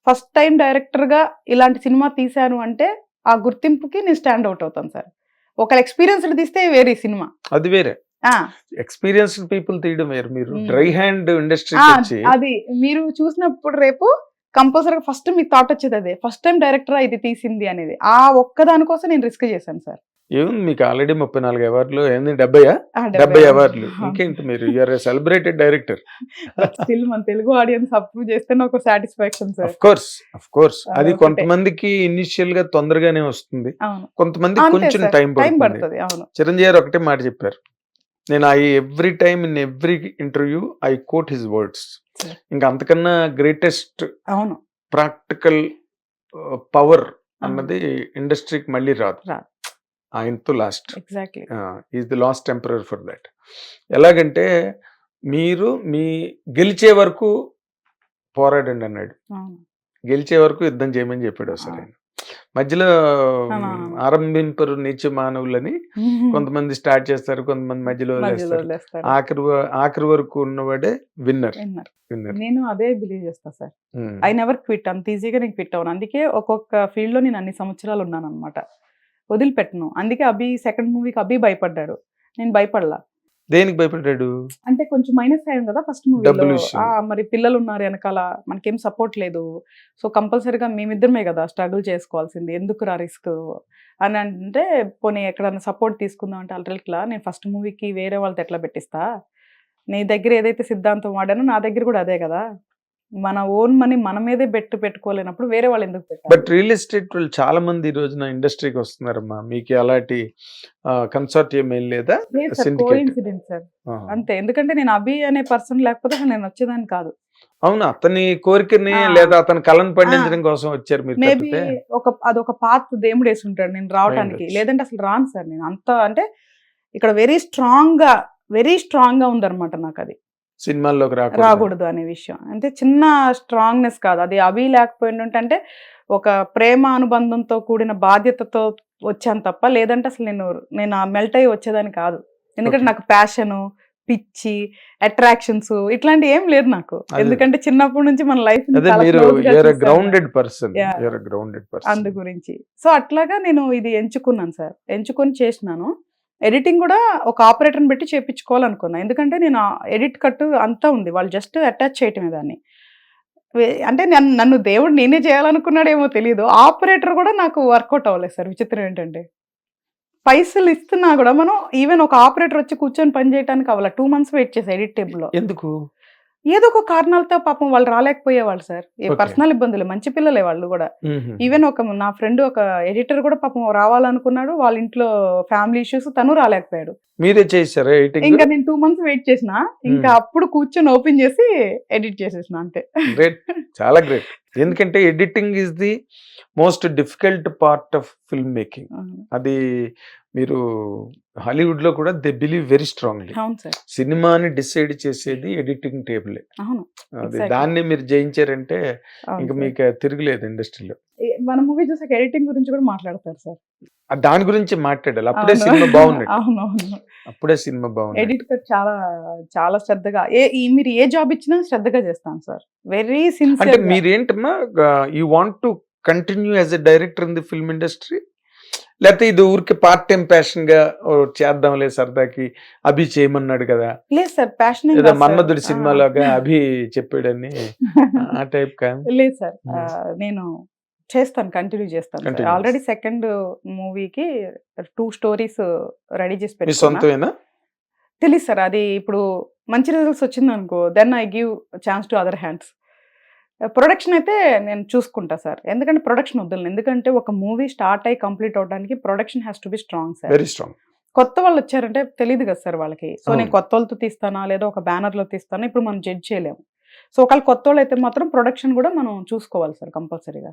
ఫస్ట్ టైం డైరెక్టర్ గా ఇలాంటి సినిమా తీశాను అంటే ఆ గుర్తింపుకి నేను స్టాండ్ అవుట్ అవుతాను సార్. ఒక ఎక్స్పీరియన్స్ తీస్తే వేరే సినిమా, అది వేరే. ఎక్స్పీరియన్స్డ్ పీపుల్ తీయడం వేరు. మీరు డ్రై హ్యాండ్ ఇండస్ట్రీ అది మీరు చూసినప్పుడు రేపు కంపల్సరీగా ఫస్ట్ మీకు థాట్ వచ్చేది అదే, ఫస్ట్ టైం డైరెక్టర్ ఇది తీసింది అనేది. ఆ ఒక్క దానికోసం నేను రిస్క్ చేశాను సార్. ఏముంది మీకు ఆల్రెడీ 34 అవార్డులు ఏంది 70 అవార్డులు ఇంకేంటి మీరు యూఆర్ సెలబ్రేటెడ్ డైరెక్టర్. స్టిల్ మన తెలుగు ఆడియన్స్ అప్రూవ్ చేస్తే ఒక సాటిస్ఫాక్షన్ సార్. అఫ్ కోర్స్ అది ఒకటే. కొంతమందికి ఇనిషియల్ గా తొందరగానే వస్తుంది, అవును, కొంతమందికి అంతే కొంచెం సార్. టైం టైం పడుతుంది. పడుతుంది. అవును, చిరంజీవి గారు ఒకటే మాట చెప్పారు, నేను every time in every interview I quote his words. Sure. ఇంకా అంతకన్నా గ్రేటెస్ట్ అవును, ప్రాక్టికల్ పవర్ అన్నది ఇండస్ట్రీకి మళ్ళీ రాదు. రాదు. ఆయనతో last exactly. Is the last temporary for that. ఎలాగంటే మీరు మీ గెలిచే వరకు పోరాడండి అన్నాడు, అవును, గెలిచే వరకు యుద్ధం చేయమని చెప్పాడు అసలు ఆయన. మధ్యలో అవును. ఆరంభింపరు నీచ మానవులని కొంతమంది స్టార్ట్ చేస్తారు, కొంతమంది మధ్యలో మధ్యలో వదిలేస్తారు. వదిలేస్తారు. ఆఖరి వరకు ఉన్నవాడే విన్నర్. విన్నర్. విన్నర్. నేను అదే బిలీవ్ చేస్తా సార్. ఐ నెవర్ క్విట్, అంత ఈజీగా నేను క్విట్ అవును. అందుకే ఒక్కొక్క ఫీల్డ్ లో నేను అన్ని సంవత్సరాలు ఉన్నాను అనమాట, వదిలిపెట్టను. అందుకే అభి సెకండ్ మూవీకి అభి భయపడ్డాడు, నేను భయపడలా. దేనికి భయపడ్డాడు? అంటే కొంచెం మైనస్ అయ్యాం కదా ఫస్ట్ డబ్బుల మూవీలో. విషయం. మరి పిల్లలు ఉన్నారు వెనకాల, మనకేం సపోర్ట్ లేదు. సో కంపల్సరీగా మేమిద్దరమే కదా స్ట్రగుల్ చేసుకోవాల్సింది, ఎందుకు రా రిస్క్ అని అంటే, పోనీ ఎక్కడన్నా సపోర్ట్ తీసుకుందాం అంటే అల్ట్రల్క్లా నేను ఫస్ట్ మూవీకి వేరే వాళ్ళతో ఎట్లా పెట్టిస్తా, నీ దగ్గర ఏదైతే సిద్ధాంతం వాడానో నా దగ్గర కూడా అదే కదా, మన ఓన్ మనీ మన మీదే పెట్టుకోలేనప్పుడు వేరే వాళ్ళు ఎందుకు పెట్టాలి? బట్ రియల్ ఎస్టేట్ వాళ్ళు చాలా మంది ఈ రోజున ఇండస్ట్రీకి వస్తున్నారమ్మా, మీకు అలాంటి కన్సార్టియం ఏం లేదా? syndicate. కోఇన్సిడెంట్ సార్, అంతే. ఎందుకంటే నేను అభి అనే పర్సన్ లేకపోతే అసలు నేను వచ్చేదాన్ని కాదు. అవును, అతని కోరికని లేదా అతని కళను పండించడం కోసం వచ్చారు మీరు మేబీ తప్పితే. అదొక పాత్ దేవుడు వేసి ఉంటాడు నేను రావడానికి, ఉండొచ్చు. లేదంటే అసలు రాను సార్ నేను. అంత అంటే ఇక్కడ వెరీ స్ట్రాంగ్ గా ఉందన్నమాట నాకు అది సినిమాల్లోకి రాకూడదు అనే విషయం. అంటే చిన్న స్ట్రాంగ్నెస్ కాదు అది, అవి లేకపోయిందంటే అంటే ఒక ప్రేమ అనుబంధంతో కూడిన బాధ్యతతో వచ్చాను తప్ప, లేదంటే అసలు నేను మెల్ట్ అయ్యి వచ్చేదాన్ని కాదు. ఎందుకంటే Okay. నాకు ప్యాషను, పిచ్చి, అట్రాక్షన్స్ ఇట్లాంటి ఏం లేదు నాకు. అదే. ఎందుకంటే చిన్నప్పటి నుంచి మన లైఫ్ అదే మీరు గ్రౌండెడ్ పర్సన్. అందు గురించి. సో అట్లాగా నేను ఇది ఎంచుకున్నాను సార్, ఎంచుకొని చేసినాను. ఎడిటింగ్ కూడా ఒక ఆపరేటర్ని పెట్టి చేయించుకోవాలనుకున్నా, ఎందుకంటే నేను ఎడిట్ కట్టు అంతా ఉంది, వాళ్ళు జస్ట్ అటాచ్ చేయటమే దాన్ని. అంటే నన్ను దేవుడు నేనే చేయాలనుకున్నాడేమో తెలియదు, ఆపరేటర్ కూడా నాకు వర్కౌట్ అవ్వలేదు సార్. విచిత్రం ఏంటంటే పైసలు ఇస్తున్నా కూడా మనం ఈవెన్ ఒక ఆపరేటర్ వచ్చి కూర్చొని పని చేయడానికి అవ్వాలి. 2 months వెయిట్ చేసా ఎడిట్ టేబుల్లో. ఎందుకు? ఏదో ఒక కారణాలతో పాపం వాళ్ళు రాలేకపోయేవాళ్ళు సార్, ఏ Okay. పర్సనల్ ఇబ్బందులు, మంచి పిల్లలే వాళ్ళు కూడా. ఈవెన్ నా ఫ్రెండ్ ఒక ఎడిటర్ కూడా పాపం రావాలనుకున్నాడు, వాళ్ళ ఇంట్లో ఫ్యామిలీ ఇష్యూస్, తను రాలేకపోయాడు. మీరే చేశారా ఎడిటింగ్? ఇంకా నేను 2 months వెయిట్ చేసిన, ఇంకా అప్పుడు కూర్చొని ఓపెన్ చేసి ఎడిట్ చేసేసిన అంతే. గ్రేట్, చాలా గ్రేట్. ఎందుకంటే editing is the most difficult part of film making. అది మీరు హాలీవుడ్ లో కూడా దే బిలీవ్ వెరీ స్ట్రాంగ్లీ. అవును సార్, సినిమాని డిసైడ్ చేసేది ఎడిటింగ్ టేబుల్. అవును. అది Exactly. దాన్ని మీరు జయించారంటే అవును ఇంకా సార్. మీకు తిరగలేదు ఇండస్ట్రీలో. మన మూవీ చూసాక ఎడిటింగ్ గురించి కూడా మాట్లాడతారు సార్. దాని గురించి మాట్లాడాలి, అప్పుడే అవును. సినిమా బాగున్నట్టు. అవునవును. అప్పుడే సినిమా బాగుంది. ఎడిట్ చాలా చాలా శ్రద్ధగా, మీరు ఏ జాబ్ ఇచ్చినా శ్రద్ధగా చేస్తాను సార్, వెరీ అంటే సిన్సియర్. మీరేంటమ్మా, you want to continue as a director in the film industry, లేకపోతే ఇది ఊరికి పార్ట్ టైం ప్యాషన్ గా చేద్దాంలే సరదాకి, అభి చేయమన్నాడు కదా, లేదు సార్, ప్యాషన్ లేదా మన్మధుడి సినిమాలోగా అభి చెప్పాడని ఆ టైప్ కా? లేదు సార్, నేను చేస్తాను, కంటిన్యూ చేస్తాను. Continue ఆల్రెడీ సెకండ్ మూవీకి 2 stories రెడీ చేసి మీ పెట్టుకున్నా. సొంతమేనా? తెలియదు సార్, అది ఇప్పుడు మంచి రిజల్ట్స్ వచ్చింది అనుకో, then I give chance to other hands. Production అయితే నేను చూసుకుంటా సార్, ఎందుకంటే ప్రొడక్షన్ వద్దులను. ఎందుకంటే ఒక మూవీ స్టార్ట్ అయ్యి కంప్లీట్ అవడానికి production has to be strong sir. Very strong. కొత్త వాళ్ళు వచ్చారంటే తెలియదు కదా సార్ వాళ్ళకి. సో నేను అవును. కొత్త వాళ్ళతో తీస్తానా లేదా ఒక బ్యానర్ లో తీస్తానా, ఇప్పుడు మనం జడ్జ్ చేయలేము. సో ఒకవేళ కొత్త వాళ్ళు అయితే మాత్రం ప్రొడక్షన్ కూడా మనం చూసుకోవాలి సార్ కంపల్సరీగా.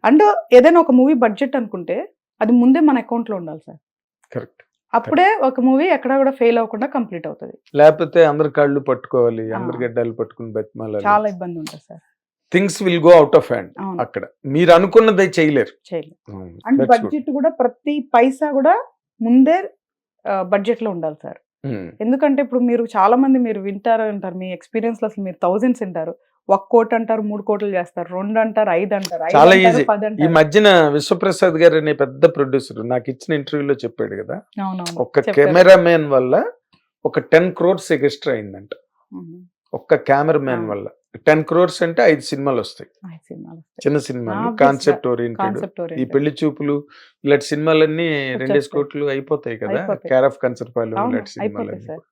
అండ్ ఏదైనా ఒక మూవీ బడ్జెట్ అనుకుంటే అది ముందే మన అకౌంట్ లో ఉండాలి సార్, కరెక్ట్. అప్పుడే ఒక మూవీ ఎక్కడ కూడా ఫెయిల్ అవ్వకుండా కంప్లీట్ అవుతుంది. లేకపోతే అందరి కాళ్ళు పట్టుకోవాలి, ఆ. అందరి గడ్డలు పట్టుకుని బతిమాలి, చాలా ఇబ్బంది ఉంటుంది sir. Things will go out of hand. అవును, అక్కడ మీరు అనుకున్నది చేయలేరు. చేయలేదు. అండ్ బడ్జెట్ కూడా ప్రతి పైసా కూడా ముందే బడ్జెట్ లో ఉండాలి సార్. ఎందుకంటే ఇప్పుడు మీరు చాలా మంది మీరు వింటారు మీ ఎక్స్పీరియన్స్ లో అసలు మీరు థౌజండ్స్ వింటారు, 1 కోటి అంటారు, 3 కోట్లు చేస్తారు, 2 అంటారు, 5 అంటారు, 5 చాలా అంటారు, easy. 10 ఈ అంటారు. మధ్యన విశ్వప్రసాద్ గారు అనే పెద్ద ప్రొడ్యూసర్ నాకు ఇచ్చిన ఇంటర్వ్యూలో చెప్పాడు కదా, అవునవును, ఒక్క చెప్పారు. కెమెరామెన్ వల్ల ఒక 10 crores ఎక్స్ట్రా అయిందంట. మ్మ్. ఒక్క కెమెరామెన్ ఆ. వల్ల 10 crores అంటే 5 సినిమాలు వస్తాయి. చిన్న సినిమాలు కాన్సెప్ట్ ఓరియంటెడ్. ఈ పెళ్లి చూపులు ఇలాంటి సినిమాలన్నీ 2 కోట్లు అయిపోతాయి కదా, అయిపోతాయి. కేర్ ఆఫ్ కంచరపాలెం ఇలాంటి అయిపోతాయి సినిమాలన్నీ. Sir.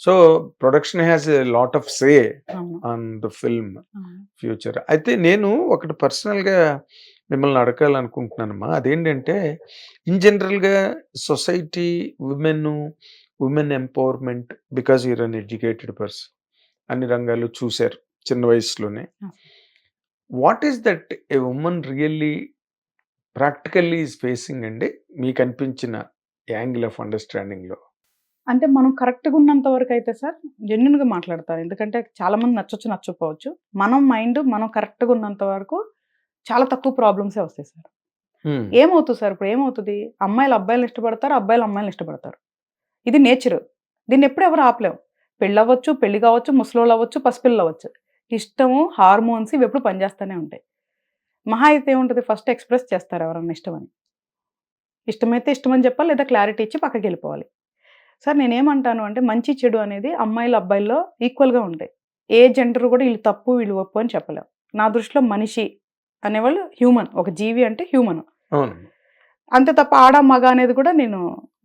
So production has a lot of say on the film future. అయితే నేను ఒకటి పర్సనల్గా మిమ్మల్ని అడగాలనుకుంటున్నానమ్మా. అదేంటంటే ఇన్ జనరల్గా society women empowerment, because you're an educated person, అన్ని రంగాలు చూశారు చిన్న వయసులోనే. What is that a woman really practically is facing అండి మీకు అనిపించిన యాంగిల్ ఆఫ్ అండర్స్టాండింగ్లో? అంటే మనం కరెక్ట్గా ఉన్నంత వరకు అయితే సార్ జెన్యున్గా మాట్లాడతారు. ఎందుకంటే చాలా మంది నచ్చొచ్చు నచ్చకపోవచ్చు. మనం కరెక్ట్గా ఉన్నంత వరకు చాలా తక్కువ ప్రాబ్లమ్సే వస్తాయి సార్. ఏమవుతుంది సార్, ఇప్పుడు ఏమవుతుంది, అమ్మాయిలు అబ్బాయిలను ఇష్టపడతారు, అబ్బాయిలు అమ్మాయిలను ఇష్టపడతారు. ఇది నేచర్. దీన్ని ఎప్పుడు ఎవరు ఆపలేము. పెళ్ళి అవ్వచ్చు, పెళ్లి కావచ్చు, ముసలోళ్ళు అవ్వచ్చు, పసిపిల్లలు అవ్వచ్చు. ఇష్టము, హార్మోన్స్ ఇవి ఎప్పుడు పనిచేస్తూనే ఉంటాయి. మహా అయితే ఏముంటుంది, ఫస్ట్ ఎక్స్ప్రెస్ చేస్తారు ఎవరన్నా ఇష్టమని. ఇష్టమైతే ఇష్టమని చెప్పాలి, లేదా క్లారిటీ ఇచ్చి పక్కకి వెళ్ళిపోవాలి. సార్ నేనేమంటాను అంటే మంచి చెడు అనేది అమ్మాయిలు అబ్బాయిల్లో ఈక్వల్గా ఉంటాయి. ఏ జెండర్ కూడా వీళ్ళు తప్పు వీళ్ళు ఒప్పు అని చెప్పలేము. నా దృష్టిలో మనిషి అనేవాళ్ళు హ్యూమన్, ఒక జీవి అంటే హ్యూమన్ అంతే తప్ప ఆడ మగ అనేది కూడా నేను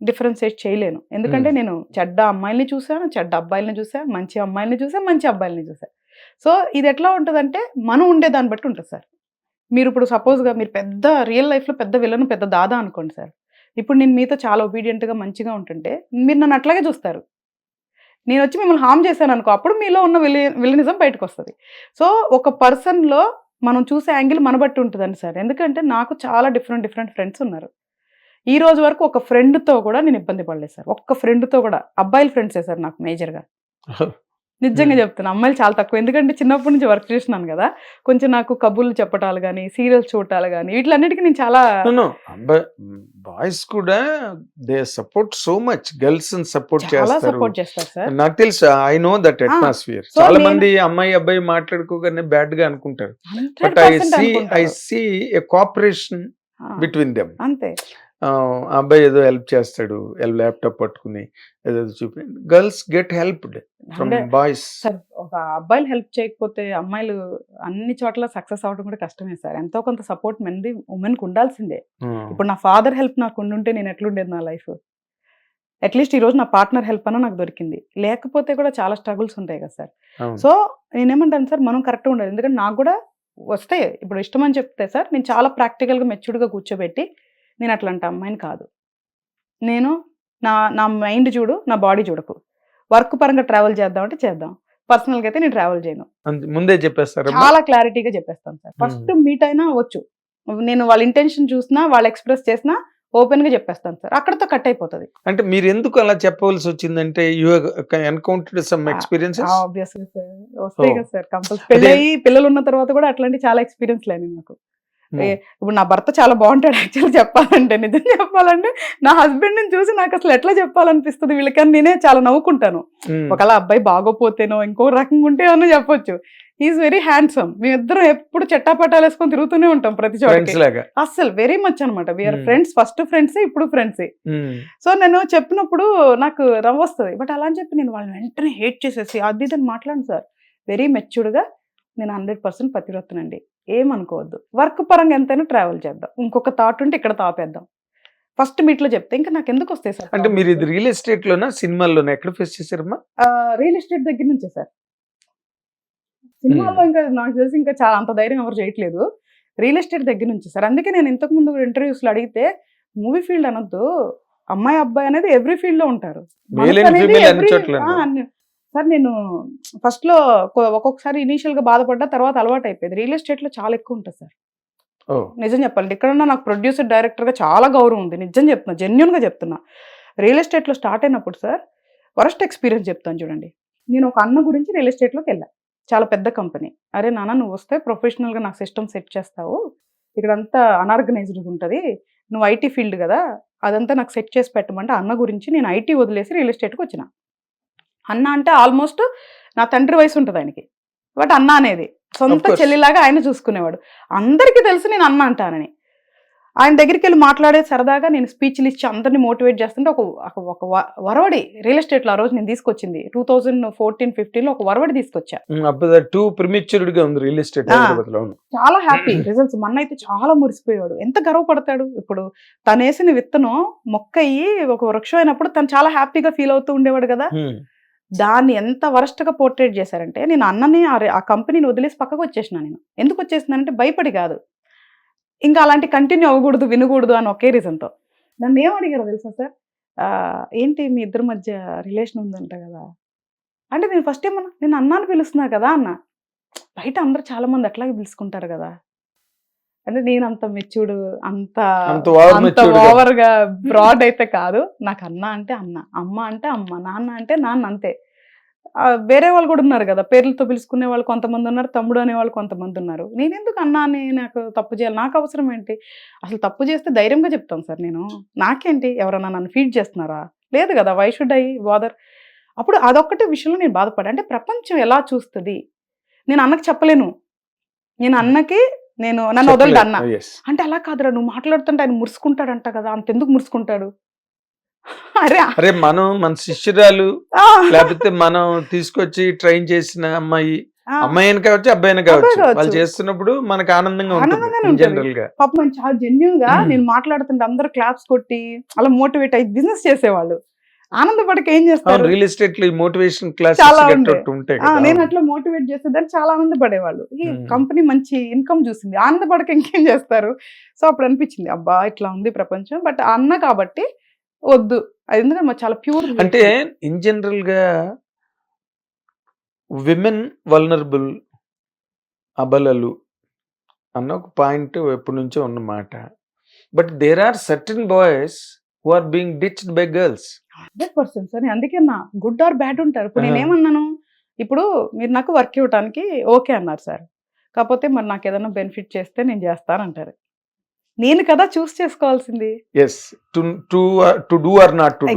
డిఫరెన్షియేట్ చేయలేను. ఎందుకంటే నేను చెడ్డ అమ్మాయిల్ని చూసాను, చెడ్డ అబ్బాయిల్ని చూసా, మంచి అమ్మాయిల్ని చూసా, మంచి అబ్బాయిల్ని చూసా. సో ఇది ఎట్లా ఉంటుందంటే మనం ఉండే దాన్ని బట్టి ఉంటుంది సార్. మీరు ఇప్పుడు సపోజ్గా మీరు పెద్ద రియల్ లైఫ్లో పెద్ద విలను, పెద్ద దాదా అనుకోండి సార్. ఇప్పుడు నేను మీతో చాలా ఒబీడియంట్గా మంచిగా ఉంటుంటే మీరు నన్ను అట్లాగే చూస్తారు. నేను వచ్చి మిమ్మల్ని హామ్ చేశాను అనుకో, అప్పుడు మీలో ఉన్న విలనిజం బయటకు వస్తుంది. సో ఒక పర్సన్లో మనం చూసే యాంగిల్ మన బట్టి ఉంటుందండి సార్. ఎందుకంటే నాకు చాలా డిఫరెంట్ ఫ్రెండ్స్ ఉన్నారు. ఈ రోజు వరకు ఒక ఫ్రెండ్తో కూడా నేను ఇబ్బంది పడలేదు సార్. ఒక్క ఫ్రెండ్తో కూడా, అబ్బాయిల ఫ్రెండ్సే సార్ నాకు మేజర్గా. నిజంగా చెప్తున్నా, అమ్మాయిలు చాలా తక్కువ. ఎందుకంటే చిన్నప్పటి నుంచి వర్క్ చేస్తున్నాను కదా, కొంచెం నాకు కబుర్లు చెప్పటాలు కానీ, సీరియల్స్ చూడటాలు కానీ, వీటిలన్నిటికీ నేను చాలా బాయ్స్ కూడా they support so much, girls support support చేస్తారు సార్. నాకు తెలుసు, ఐ నో దట్ అట్మాస్ఫియర్. చాలా మంది అమ్మాయి అబ్బాయి మాట్లాడుకోగానే బ్యాడ్ గా అనుకుంటారు. But I see a cooperation between them. అంతే. అబ్బాయి ఏదో హెల్ప్ చేస్తాడు, ల్యాప్టాప్ పట్టుకుని ఏదో చూపి, girls get helped from boys. ఒక అబ్బాయిలు హెల్ప్ చేయకపోతే అమ్మాయిలు అన్ని చోట్ల సక్సెస్ అవడం కూడా కష్టమే సార్. ఎంతో కొంత సపోర్ట్ ఉమెన్కి ఉండాల్సిందే. ఇప్పుడు నా ఫాదర్ హెల్ప్ నాకు ఉండుంటే నేను ఎట్లుండేది నా లైఫ్. అట్లీస్ట్ ఈ రోజు నా పార్ట్నర్ హెల్ప్ అన్న నాకు దొరికింది. లేకపోతే కూడా చాలా స్ట్రగుల్స్ ఉంటాయి కదా సార్. సో నేనేమంటాను సార్, మనం కరెక్ట్గా ఉండాలి. ఎందుకంటే నాకు కూడా వస్తాయి. ఇప్పుడు ఇష్టం అని చెప్తే సార్ నేను చాలా ప్రాక్టికల్గా మెచ్యూర్డ్గా కూర్చోబెట్టి, నేను అట్లాంటి అమ్మాయిని కాదు, నేను నా మైండ్ చూడు, నా బాడీ చూడకు. వర్క్ పరంగా ట్రావెల్ చేద్దామంటే చేద్దాం, పర్సనల్గా అయితే నేను ట్రావెల్ చేయను. ముందే చెప్పేస్తారు, చాలా క్లారిటీగా చెప్పేస్తాను సార్. ఫస్ట్ మీట్ అయినా అవ్వచ్చు, నేను వాళ్ళ ఇంటెన్షన్ చూసినా, వాళ్ళు ఎక్స్ప్రెస్ చేసినా ఓపెన్ గా చెప్పేస్తాను సార్. అక్కడతో కట్ అయిపోతుంది. అంటే మీరు ఎందుకు అలా చెప్పవలసి వచ్చిందంటే you encountered some experiences? Obviously sir, వస్తాయి కదా సార్. కంపల్సరీ పెళ్ళి పిల్లలు ఉన్న తర్వాత కూడా అట్లాంటి చాలా ఎక్స్పీరియన్స్ లేని నాకు. ఇప్పుడు నా భర్త చాలా బాగుంటాడు యాక్చువల్లీ చెప్పాలంటే, నిజం చెప్పాలంటే నా హస్బెండ్ ని చూసి నాకు అసలు ఎట్లా చెప్పాలనిపిస్తుంది వీళ్ళకని నేనే చాలా నవ్వుకుంటాను. ఒకవేళ అబ్బాయి బాగోపోతేనో ఇంకో రకంగా ఉంటే అని చెప్పొచ్చు. Is very handsome. మేమిద్దరం ఎప్పుడు చెట్టాపట్టాలు వేసుకొని తిరుగుతూనే ఉంటాం ప్రతి చోట. అసలు వెరీ మచ్ అనమాట. వీఆర్ ఫ్రెండ్స్, ఫస్ట్ ఫ్రెండ్సే, ఇప్పుడు ఫ్రెండ్సే. సో నేను చెప్పినప్పుడు నాకు నవ్వు వస్తుంది. బట్ అలా అని చెప్పి నేను వాళ్ళని వెంటనే హేట్ చేసేసి అది ఇదని మాట్లాడను సార్. వెరీ మెచ్యూర్డ్గా నేను 100% పతివ్రతనండి, ఏమనుకోవద్దు. వర్క్ పరంగా ఎంతైనా ట్రావెల్ చేద్దాం, ఇంకొక థాట్ ఉంటే ఇక్కడ తాపేద్దాం. ఫస్ట్ మీట్లో చెప్తే ఇంకా నాకు ఎందుకు వస్తాయి సార్. అంటే మీరు ఇది రియల్ ఎస్టేట్ లోనా సినిమాల్లోనా ఎక్కడ ఫేస్ చేశారమ్మా? రియల్ ఎస్టేట్ దగ్గర నుంచే సార్. సినిమాల్లో ఇంకా నాకు తెలిసి ఇంకా చాలా అంత ధైర్యం ఎవరు చేయట్లేదు. రియల్ ఎస్టేట్ దగ్గర నుంచి సార్. అందుకే నేను ఇంతకు ముందు ఇంటర్వ్యూస్లో అడిగితే మూవీ ఫీల్డ్ అనొద్దు, అమ్మాయి అబ్బాయి అనేది ఎవ్రీ ఫీల్డ్ లో ఉంటారు సార్. నేను ఫస్ట్ లో ఒక్కొక్కసారి ఇనీషియల్ గా బాధపడ్డా, తర్వాత అలవాటు అయిపోయింది. రియల్ ఎస్టేట్ లో చాలా ఎక్కువ ఉంటుంది సార్. నిజం చెప్పాలంటే ఎక్కడన్నా నాకు ప్రొడ్యూసర్ డైరెక్టర్ గా చాలా గౌరవం ఉంది. నిజం చెప్తున్నా, జెన్యున్ గా చెప్తున్నా. రియల్ ఎస్టేట్ లో స్టార్ట్ అయినప్పుడు సార్ వరస్ట్ ఎక్స్పీరియన్స్ చెప్తాను చూడండి. నేను ఒక అన్న గురించి రియల్ ఎస్టేట్ లోకి వెళ్ళా, చాలా పెద్ద కంపెనీ. అరే నాన్న నువ్వు వస్తే ప్రొఫెషనల్ గా నాకు సిస్టమ్ సెట్ చేస్తావు, ఇక్కడంతా అన్ఆర్గనైజ్డ్ ఉంటుంది, నువ్వు ఐటీ ఫీల్డ్ కదా, అదంతా నాకు సెట్ చేసి పెట్టమంటే అన్న గురించి నేను ఐటీ వదిలేసి రియల్ ఎస్టేట్కి వచ్చిన. అన్న అంటే ఆల్మోస్ట్ నా తండ్రి వయసు ఉంటుంది ఆయనకి, బట్ అన్న అనేది సొంత చెల్లిలాగా ఆయన చూసుకునేవాడు. అందరికీ తెలుసు నేను అన్న అంటానని. ఆయన దగ్గరికి వెళ్ళి మాట్లాడే సరదాగా నేను స్పీచ్లు ఇచ్చి అందరినీ మోటివేట్ చేస్తుంటే ఒక వరవడి రియల్ ఎస్టేట్ లో ఆ రోజు నేను తీసుకొచ్చింది 2014-15 ఒక వరవడి తీసుకొచ్చా. టూ ప్రిమిచ్యూర్డ్ గా ఉంది రియల్ ఎస్టేట్. చాలా హ్యాపీ రిజల్ట్స్. మొన్న అయితే చాలా మురిసిపోయాడు. ఎంత గర్వపడతాడు. ఇప్పుడు తను వేసిన విత్తనం మొక్కయి ఒక వృక్షం అయినప్పుడు తను చాలా హ్యాపీగా ఫీల్ అవుతూ ఉండేవాడు కదా. దాన్ని ఎంత వరస్ట్ గా పోర్ట్రేట్ చేశారంటే నేను అన్నని ఆ కంపెనీని వదిలేసి పక్కకు వచ్చేసిన. నేను ఎందుకు వచ్చేసినానంటే భయపడి కాదు, ఇంకా అలాంటి కంటిన్యూ అవ్వకూడదు వినకూడదు అని ఒకే రీజన్తో. నన్ను ఏం అడిగారో తెలుసా సార్, ఏంటి మీ ఇద్దరి మధ్య రిలేషన్ ఉందంట కదా అంటే నేను ఫస్ట్ ఏమన్నా నేను అన్నాను పిలుస్తున్నా కదా అన్న. బయట అందరు చాలా మంది అట్లాగే పిలుచుకుంటారు కదా అంటే నేను అంత మెచ్యూర్డ్ అంత ఓవర్ గా బ్రాడ్ అయితే కాదు. నాకు అన్న అంటే అన్న, అమ్మ అంటే అమ్మ, నాన్న అంటే నాన్న, అంతే. వేరే వాళ్ళు కూడా ఉన్నారు కదా పేర్లతో పిలుచుకునే వాళ్ళు కొంతమంది ఉన్నారు, తమ్ముడు అనేవాళ్ళు కొంతమంది ఉన్నారు. నేను ఎందుకు అన్నా అని నాకు తప్పు చేయాలి, నాకు అవసరం ఏంటి? అసలు తప్పు చేస్తే ధైర్యంగా చెప్తాను సార్ నేను. నాకేంటి ఎవరన్నా నన్ను ఫీడ్ చేస్తున్నారా? లేదు కదా, వై షుడ్ ఐ బాదర్? అప్పుడు అదొక్కటే విషయంలో నేను బాధపడా. అంటే ప్రపంచం ఎలా చూస్తుంది నేను అన్నకి చెప్పలేను. నేను అన్నకి నన్ను వదలడు అన్న అంటే అలా కాదురా నువ్వు మాట్లాడుతుంటే ఆయన మురుసుకుంటాడంట కదా, అంతెందుకు మురుసుకుంటాడు? అరే మనం మన శిష్యురాలు లేకపోతే మనం తీసుకొచ్చి ట్రైన్ చేసిన అమ్మాయిని కావచ్చు అబ్బాయిని కావచ్చు, వాళ్ళు చేస్తున్నప్పుడు మనకు ఆనందంగా ఉంటుంది జనరల్ గా. పాపం చాలా జెన్యూన్ గా నేను మాట్లాడుతుంటే అందరూ క్లాప్స్ కొట్టి అలా మోటివేట్ అయ్యి బిజినెస్ చేసేవాళ్ళు. ఆనందపడక ఏం చేస్తారు, రియల్ ఎస్టేట్ లో మోటివేషన్ క్లాస్ నేను అట్లా మోటివేట్ చేసేదాన్ని చాలా ఆనందపడేవాళ్ళు. ఈ కంపెనీ మంచి ఇన్కమ్ చూసింది, ఆనందపడక ఇంకేం చేస్తారు. సో అప్పుడు అనిపించింది అబ్బా ఇట్లా ఉంది ప్రపంచం. బట్ అన్న కాబట్టి వద్దు, అది ఎందుకంటే చాలా ప్యూర్. అంటే ఇన్ జనరల్ గా విమెన్ వల్నరబుల్, అబలలు అన్న ఒక పాయింట్ ఎప్పటి నుంచో ఉన్నమాట. But there are certain boys who are being ditched by girls. 100% sir. అందుకే నా గుడ్ ఆర్ బ్యాడ్ ఉంటారు. ఇప్పుడు నేనేమన్నాను, ఇప్పుడు మీరు నాకు వర్క్ ఇవ్వడానికి ఓకే అన్నారు సార్, కాకపోతే మరి నాకు ఏదైనా బెనిఫిట్ చేస్తే నేను చేస్తానంటారు. నేను కదా చూస్ చేసుకోవాల్సింది.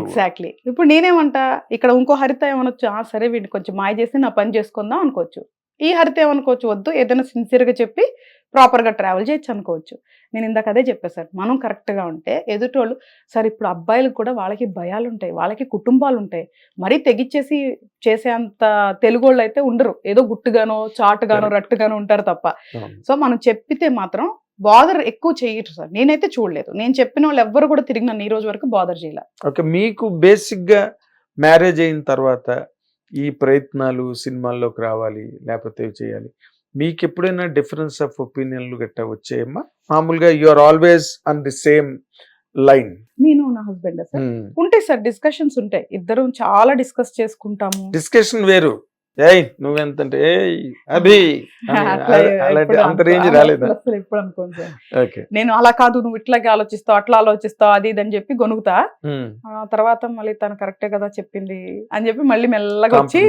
ఎగ్జాక్ట్లీ. ఇప్పుడు నేనేమంటా, ఇక్కడ ఇంకో హరిత ఏమనొచ్చు, సరే వీడిని కొంచెం మాయ చేసి నా పని చేసుకుందాం అనుకోవచ్చు. ఈ హరిత ఏమనుకోవచ్చు, వద్దు ఏదైనా సిన్సియర్గా చెప్పి ప్రాపర్గా ట్రావెల్ చేయొచ్చు అనుకోవచ్చు. నేను ఇందాక అదే చెప్పాను సార్, మనం కరెక్ట్గా ఉంటే ఎదుటోళ్ళు సార్. ఇప్పుడు అబ్బాయిలకు కూడా వాళ్ళకి భయాలు ఉంటాయి, వాళ్ళకి కుటుంబాలు ఉంటాయి. మరీ తెగిచ్చేసి చేసేంత తెలుగోళ్ళు అయితే ఉండరు, ఏదో గుట్టుగానో చాటుగానో రట్టుగానో ఉంటారు తప్ప. సో మనం చెప్పితే మాత్రం బాదర్ ఎక్కువ చేయరు సార్. నేనైతే చూడలేదు, నేను చెప్పిన వాళ్ళు ఎవ్వరు కూడా తిరిగి నన్ను ఈ రోజు వరకు బాదర్ చేయలే. ఓకే, మీకు బేసిక్ గా మ్యారేజ్ అయిన తర్వాత ఈ ప్రయత్నాలు సినిమాల్లోకి రావాలి లేకపోతే చేయాలి, మీకు ఎప్పుడైనా డిఫరెన్స్ ఆఫ్ ఒపీనియన్లు గట్టా వచ్చాయమ్మా? మామూలుగా you are always on the same line. నేను నా హస్బెండ్ సార్ ఉంటాయి సార్, డిస్కషన్స్ ఉంటాయి, ఇద్దరం చాలా డిస్కస్ చేసుకుంటాము. డిస్కషన్ వేరు, నువ్వెంతంటే అది అంత రేంజ్ రాలేదా? ఎప్పుడు అనుకోను సార్. నేను అలా కాదు, నువ్వు ఇట్లాగే ఆలోచిస్తావు అట్లా ఆలోచిస్తావు అది ఇది అని చెప్పి గొనుగుతా. తర్వాత మళ్ళీ తను కరెక్టే కదా చెప్పింది అని చెప్పి మళ్ళీ మెల్లగా వచ్చి